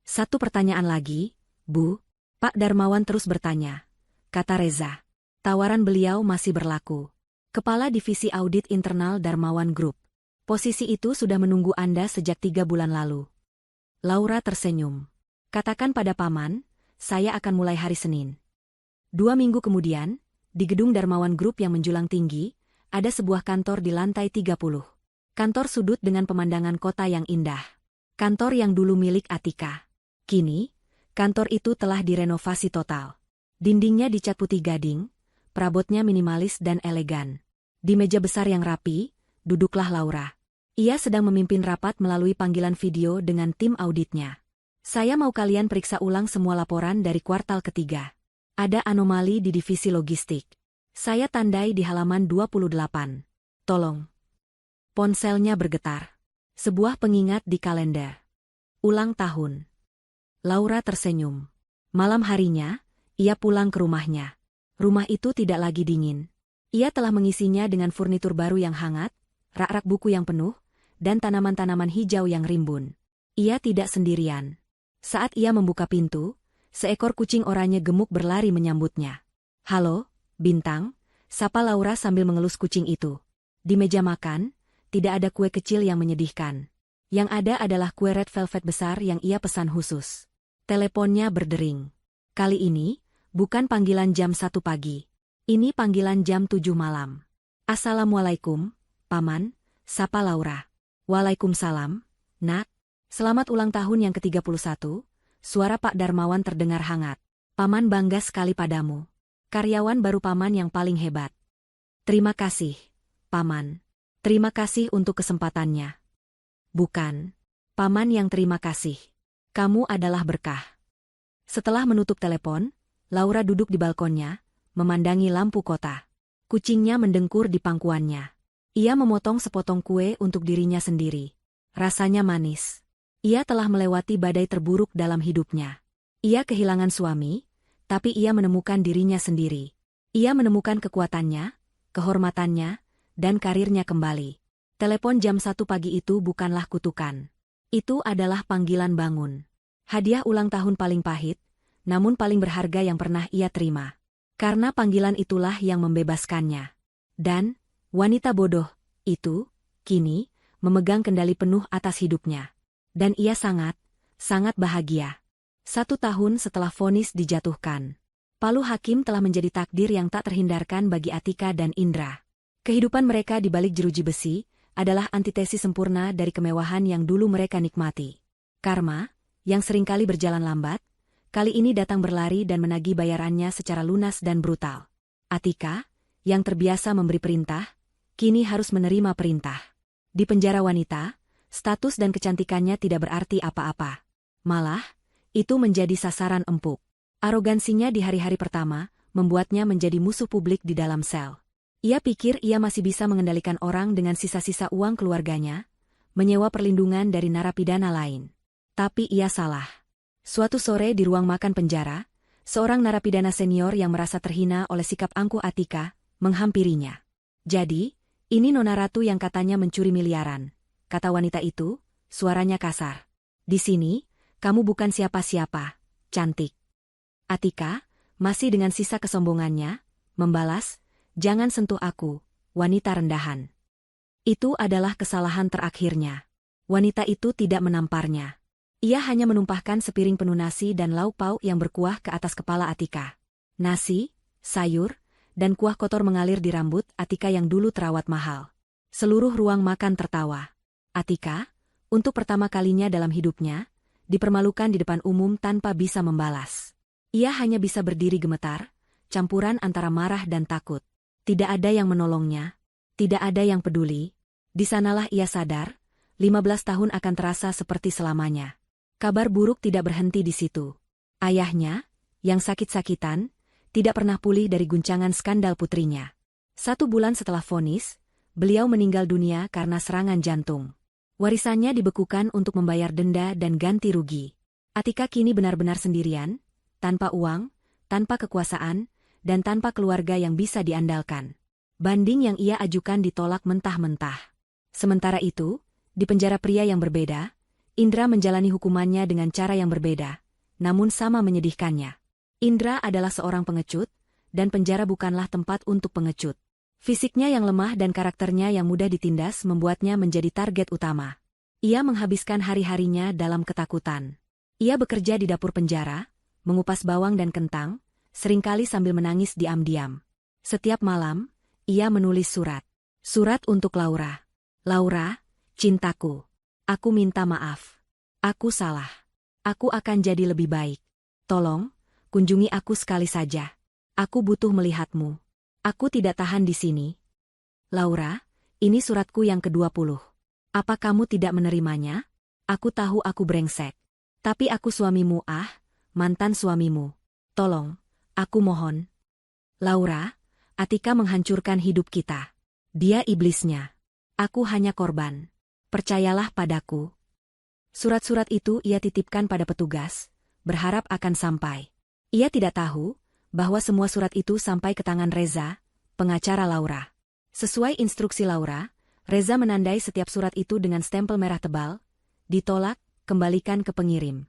S1: Satu pertanyaan lagi, Bu. Pak Darmawan terus bertanya. Kata Reza. Tawaran beliau masih berlaku. Kepala Divisi Audit Internal Darmawan Group. Posisi itu sudah menunggu Anda sejak 3 bulan lalu. Laura tersenyum. Katakan pada Paman, saya akan mulai hari Senin. 2 minggu kemudian, di gedung Darmawan Group yang menjulang tinggi, ada sebuah kantor di lantai 30. Kantor sudut dengan pemandangan kota yang indah. Kantor yang dulu milik Atika. Kini, kantor itu telah direnovasi total. Dindingnya dicat putih gading, perabotnya minimalis dan elegan. Di meja besar yang rapi, duduklah Laura. Ia sedang memimpin rapat melalui panggilan video dengan tim auditnya. Saya mau kalian periksa ulang semua laporan dari kuartal ketiga. Ada anomali di divisi logistik. Saya tandai di halaman 28. Tolong. Ponselnya bergetar. Sebuah pengingat di kalender. Ulang tahun. Laura tersenyum. Malam harinya, ia pulang ke rumahnya. Rumah itu tidak lagi dingin. Ia telah mengisinya dengan furnitur baru yang hangat, rak-rak buku yang penuh, dan tanaman-tanaman hijau yang rimbun. Ia tidak sendirian. Saat ia membuka pintu, seekor kucing oranye gemuk berlari menyambutnya. "Halo, Bintang," sapa Laura sambil mengelus kucing itu. Di meja makan, tidak ada kue kecil yang menyedihkan. Yang ada adalah kue red velvet besar yang ia pesan khusus. Teleponnya berdering. Kali ini, bukan panggilan jam 1 pagi. Ini panggilan jam 7 malam. "Assalamualaikum, Paman," sapa Laura. "Waalaikumsalam, Nak. Selamat ulang tahun yang ke-31, suara Pak Darmawan terdengar hangat. "Paman bangga sekali padamu. Karyawan baru Paman yang paling hebat." "Terima kasih, Paman. Terima kasih untuk kesempatannya." "Bukan. Paman yang terima kasih. Kamu adalah berkah." Setelah menutup telepon, Laura duduk di balkonnya, memandangi lampu kota. Kucingnya mendengkur di pangkuannya. Ia memotong sepotong kue untuk dirinya sendiri. Rasanya manis. Ia telah melewati badai terburuk dalam hidupnya. Ia kehilangan suami, tapi ia menemukan dirinya sendiri. Ia menemukan kekuatannya, kehormatannya, dan karirnya kembali. Telepon jam 1 pagi itu bukanlah kutukan. Itu adalah panggilan bangun. Hadiah ulang tahun paling pahit, namun paling berharga yang pernah ia terima. Karena panggilan itulah yang membebaskannya. Dan, wanita bodoh itu, kini, memegang kendali penuh atas hidupnya. Dan ia sangat, sangat bahagia. 1 tahun setelah vonis dijatuhkan, palu hakim telah menjadi takdir yang tak terhindarkan bagi Atika dan Indra. Kehidupan mereka di balik jeruji besi adalah antitesis sempurna dari kemewahan yang dulu mereka nikmati. Karma, yang seringkali berjalan lambat, kali ini datang berlari dan menagih bayarannya secara lunas dan brutal. Atika, yang terbiasa memberi perintah, kini harus menerima perintah. Di penjara wanita, status dan kecantikannya tidak berarti apa-apa. Malah, itu menjadi sasaran empuk. Arogansinya di hari-hari pertama membuatnya menjadi musuh publik di dalam sel. Ia pikir ia masih bisa mengendalikan orang dengan sisa-sisa uang keluarganya, menyewa perlindungan dari narapidana lain. Tapi ia salah. Suatu sore di ruang makan penjara, seorang narapidana senior yang merasa terhina oleh sikap angkuh Atika, menghampirinya. "Jadi, ini Nona Ratu yang katanya mencuri miliaran," kata wanita itu, suaranya kasar. "Di sini, kamu bukan siapa-siapa, cantik." Atika, masih dengan sisa kesombongannya, membalas, "Jangan sentuh aku, wanita rendahan." Itu adalah kesalahan terakhirnya. Wanita itu tidak menamparnya. Ia hanya menumpahkan sepiring penuh nasi dan lauk pauk yang berkuah ke atas kepala Atika. Nasi, sayur, dan kuah kotor mengalir di rambut Atika yang dulu terawat mahal. Seluruh ruang makan tertawa. Atika, untuk pertama kalinya dalam hidupnya, dipermalukan di depan umum tanpa bisa membalas. Ia hanya bisa berdiri gemetar, campuran antara marah dan takut. Tidak ada yang menolongnya, tidak ada yang peduli. Di sanalah ia sadar, 15 tahun akan terasa seperti selamanya. Kabar buruk tidak berhenti di situ. Ayahnya, yang sakit-sakitan, tidak pernah pulih dari guncangan skandal putrinya. 1 bulan setelah vonis, beliau meninggal dunia karena serangan jantung. Warisannya dibekukan untuk membayar denda dan ganti rugi. Atika kini benar-benar sendirian, tanpa uang, tanpa kekuasaan, dan tanpa keluarga yang bisa diandalkan. Banding yang ia ajukan ditolak mentah-mentah. Sementara itu, di penjara pria yang berbeda, Indra menjalani hukumannya dengan cara yang berbeda, namun sama menyedihkannya. Indra adalah seorang pengecut, dan penjara bukanlah tempat untuk pengecut. Fisiknya yang lemah dan karakternya yang mudah ditindas membuatnya menjadi target utama. Ia menghabiskan hari-harinya dalam ketakutan. Ia bekerja di dapur penjara, mengupas bawang dan kentang, seringkali sambil menangis diam-diam. Setiap malam, ia menulis surat. Surat untuk Laura. "Laura, cintaku. Aku minta maaf. Aku salah. Aku akan jadi lebih baik. Tolong, kunjungi aku sekali saja. Aku butuh melihatmu. Aku tidak tahan di sini. Laura, ini suratku yang ke-20. Apa kamu tidak menerimanya? Aku tahu aku brengsek. Tapi aku suamimu mantan suamimu. Tolong, aku mohon." "Laura, Atika menghancurkan hidup kita. Dia iblisnya. Aku hanya korban. Percayalah padaku." Surat-surat itu ia titipkan pada petugas, berharap akan sampai. Ia tidak tahu bahwa semua surat itu sampai ke tangan Reza, pengacara Laura. Sesuai instruksi Laura, Reza menandai setiap surat itu dengan stempel merah tebal, ditolak, kembalikan ke pengirim.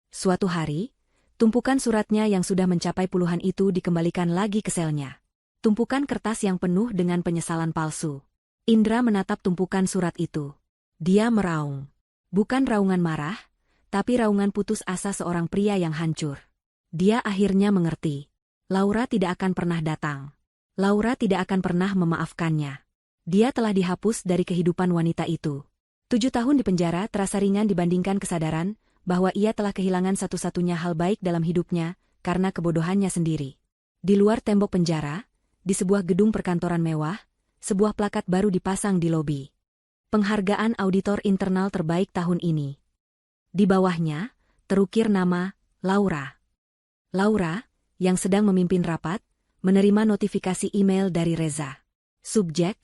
S1: Suatu hari, tumpukan suratnya yang sudah mencapai puluhan itu dikembalikan lagi ke selnya. Tumpukan kertas yang penuh dengan penyesalan palsu. Indra menatap tumpukan surat itu. Dia meraung. Bukan raungan marah, tapi raungan putus asa seorang pria yang hancur. Dia akhirnya mengerti. Laura tidak akan pernah datang. Laura tidak akan pernah memaafkannya. Dia telah dihapus dari kehidupan wanita itu. 7 tahun di penjara terasa ringan dibandingkan kesadaran bahwa ia telah kehilangan satu-satunya hal baik dalam hidupnya karena kebodohannya sendiri. Di luar tembok penjara, di sebuah gedung perkantoran mewah, sebuah plakat baru dipasang di lobi. Penghargaan auditor internal terbaik tahun ini. Di bawahnya, terukir nama Laura. Laura, yang sedang memimpin rapat, menerima notifikasi email dari Reza. Subjek,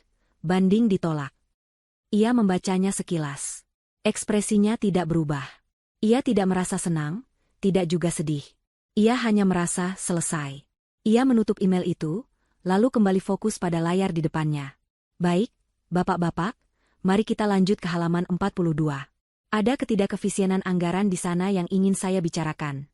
S1: banding ditolak. Ia membacanya sekilas. Ekspresinya tidak berubah. Ia tidak merasa senang, tidak juga sedih. Ia hanya merasa selesai. Ia menutup email itu, lalu kembali fokus pada layar di depannya. Baik, bapak-bapak, mari kita lanjut ke halaman 42. Ada ketidakkefisienan anggaran di sana yang ingin saya bicarakan.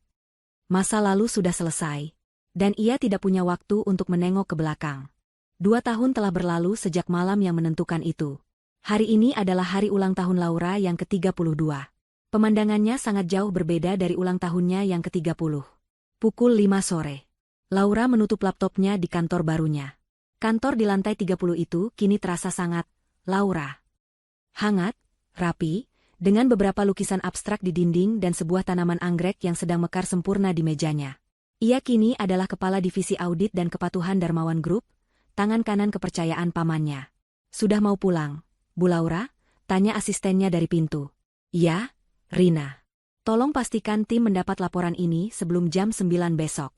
S1: Masa lalu sudah selesai, dan ia tidak punya waktu untuk menengok ke belakang. 2 tahun telah berlalu sejak malam yang menentukan itu. Hari ini adalah hari ulang tahun Laura yang ke-32. Pemandangannya sangat jauh berbeda dari ulang tahunnya yang ke-30. Pukul 5 sore. Laura menutup laptopnya di kantor barunya. Kantor di lantai 30 itu kini terasa sangat Laura. Hangat, rapi, dengan beberapa lukisan abstrak di dinding dan sebuah tanaman anggrek yang sedang mekar sempurna di mejanya. Ia kini adalah kepala divisi audit dan kepatuhan Darmawan Group, tangan kanan kepercayaan pamannya. Sudah mau pulang, Bu Laura? Tanya asistennya dari pintu. Ya, Rina. Tolong pastikan tim mendapat laporan ini sebelum jam 9 besok.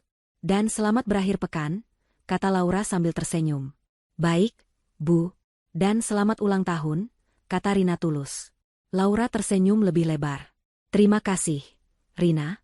S1: Dan selamat berakhir pekan, kata Laura sambil tersenyum. Baik, Bu. Dan selamat ulang tahun, kata Rina tulus. Laura tersenyum lebih lebar. Terima kasih, Rina.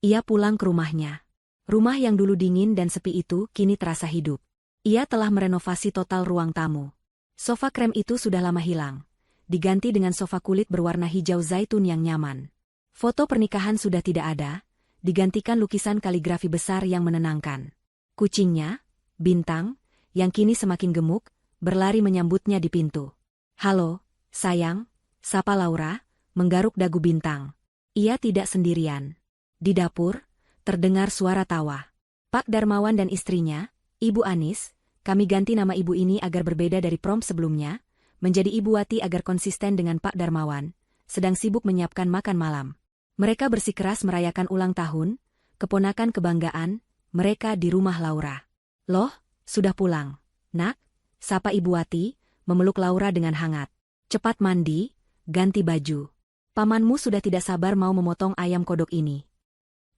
S1: Ia pulang ke rumahnya. Rumah yang dulu dingin dan sepi itu kini terasa hidup. Ia telah merenovasi total ruang tamu. Sofa krem itu sudah lama hilang. Diganti dengan sofa kulit berwarna hijau zaitun yang nyaman. Foto pernikahan sudah tidak ada, digantikan lukisan kaligrafi besar yang menenangkan. Kucingnya, Bintang, yang kini semakin gemuk, berlari menyambutnya di pintu. Halo, sayang, sapa Laura, menggaruk dagu Bintang. Ia tidak sendirian. Di dapur, terdengar suara tawa. Pak Darmawan dan istrinya, Ibu Anis, kami ganti nama ibu ini agar berbeda dari prom sebelumnya, menjadi Ibu Wati agar konsisten dengan Pak Darmawan, sedang sibuk menyiapkan makan malam. Mereka bersikeras merayakan ulang tahun, keponakan kebanggaan, mereka di rumah Laura. Loh, sudah pulang, Nak? Sapa Ibu Wati, memeluk Laura dengan hangat. Cepat mandi, ganti baju. Pamanmu sudah tidak sabar mau memotong ayam kodok ini.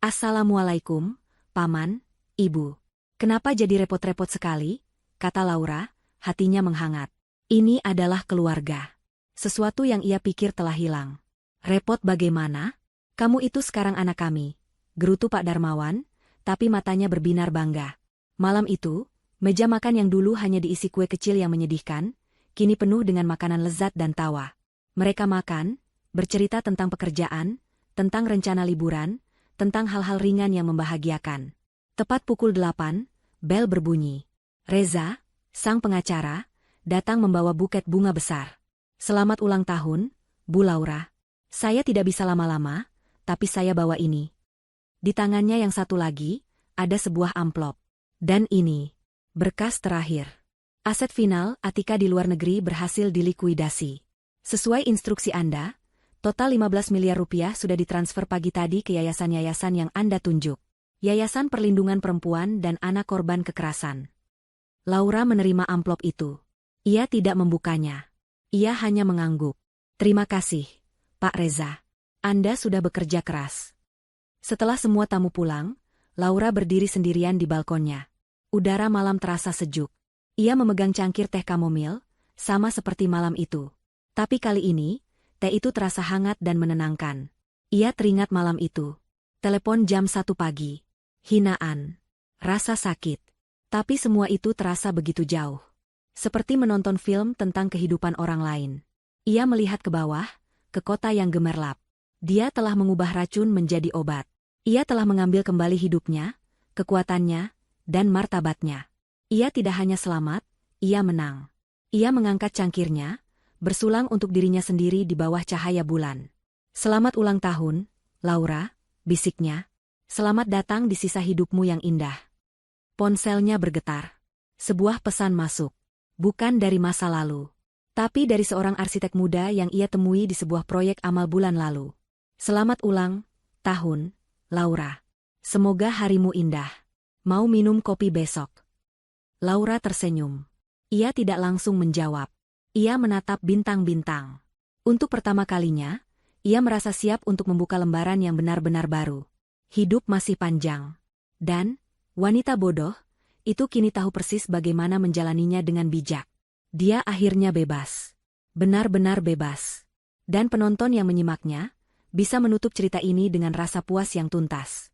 S1: Assalamualaikum, Paman, Ibu. Kenapa jadi repot-repot sekali? Kata Laura, hatinya menghangat. Ini adalah keluarga. Sesuatu yang ia pikir telah hilang. Repot bagaimana? Kamu itu sekarang anak kami, gerutu Pak Darmawan, tapi matanya berbinar bangga. Malam itu, meja makan yang dulu hanya diisi kue kecil yang menyedihkan, kini penuh dengan makanan lezat dan tawa. Mereka makan, bercerita tentang pekerjaan, tentang rencana liburan, tentang hal-hal ringan yang membahagiakan. Tepat pukul 8, bel berbunyi. Reza, sang pengacara, datang membawa buket bunga besar. Selamat ulang tahun, Bu Laura. Saya tidak bisa lama-lama, tapi saya bawa ini. Di tangannya yang satu lagi, ada sebuah amplop. Dan ini, berkas terakhir. Aset final Atika di luar negeri berhasil dilikuidasi. Sesuai instruksi Anda, total 15 miliar rupiah sudah ditransfer pagi tadi ke yayasan-yayasan yang Anda tunjuk. Yayasan Perlindungan Perempuan dan Anak Korban Kekerasan. Laura menerima amplop itu. Ia tidak membukanya. Ia hanya mengangguk. Terima kasih, Pak Reza. Anda sudah bekerja keras. Setelah semua tamu pulang, Laura berdiri sendirian di balkonnya. Udara malam terasa sejuk. Ia memegang cangkir teh kamomil, sama seperti malam itu. Tapi kali ini, teh itu terasa hangat dan menenangkan. Ia teringat malam itu. Telepon jam 1 pagi. Hinaan. Rasa sakit. Tapi semua itu terasa begitu jauh. Seperti menonton film tentang kehidupan orang lain. Ia melihat ke bawah, ke kota yang gemerlap. Dia telah mengubah racun menjadi obat. Ia telah mengambil kembali hidupnya, kekuatannya, dan martabatnya. Ia tidak hanya selamat, ia menang. Ia mengangkat cangkirnya, bersulang untuk dirinya sendiri di bawah cahaya bulan. Selamat ulang tahun, Laura, bisiknya. Selamat datang di sisa hidupmu yang indah. Ponselnya bergetar. Sebuah pesan masuk. Bukan dari masa lalu. Tapi dari seorang arsitek muda yang ia temui di sebuah proyek amal bulan lalu. Selamat ulang tahun, Laura. Semoga harimu indah. Mau minum kopi besok? Laura tersenyum. Ia tidak langsung menjawab. Ia menatap bintang-bintang. Untuk pertama kalinya, ia merasa siap untuk membuka lembaran yang benar-benar baru. Hidup masih panjang. Dan, wanita bodoh, itu kini tahu persis bagaimana menjalaninya dengan bijak. Dia akhirnya bebas. Benar-benar bebas. Dan penonton yang menyimaknya, bisa menutup cerita ini dengan rasa puas yang tuntas.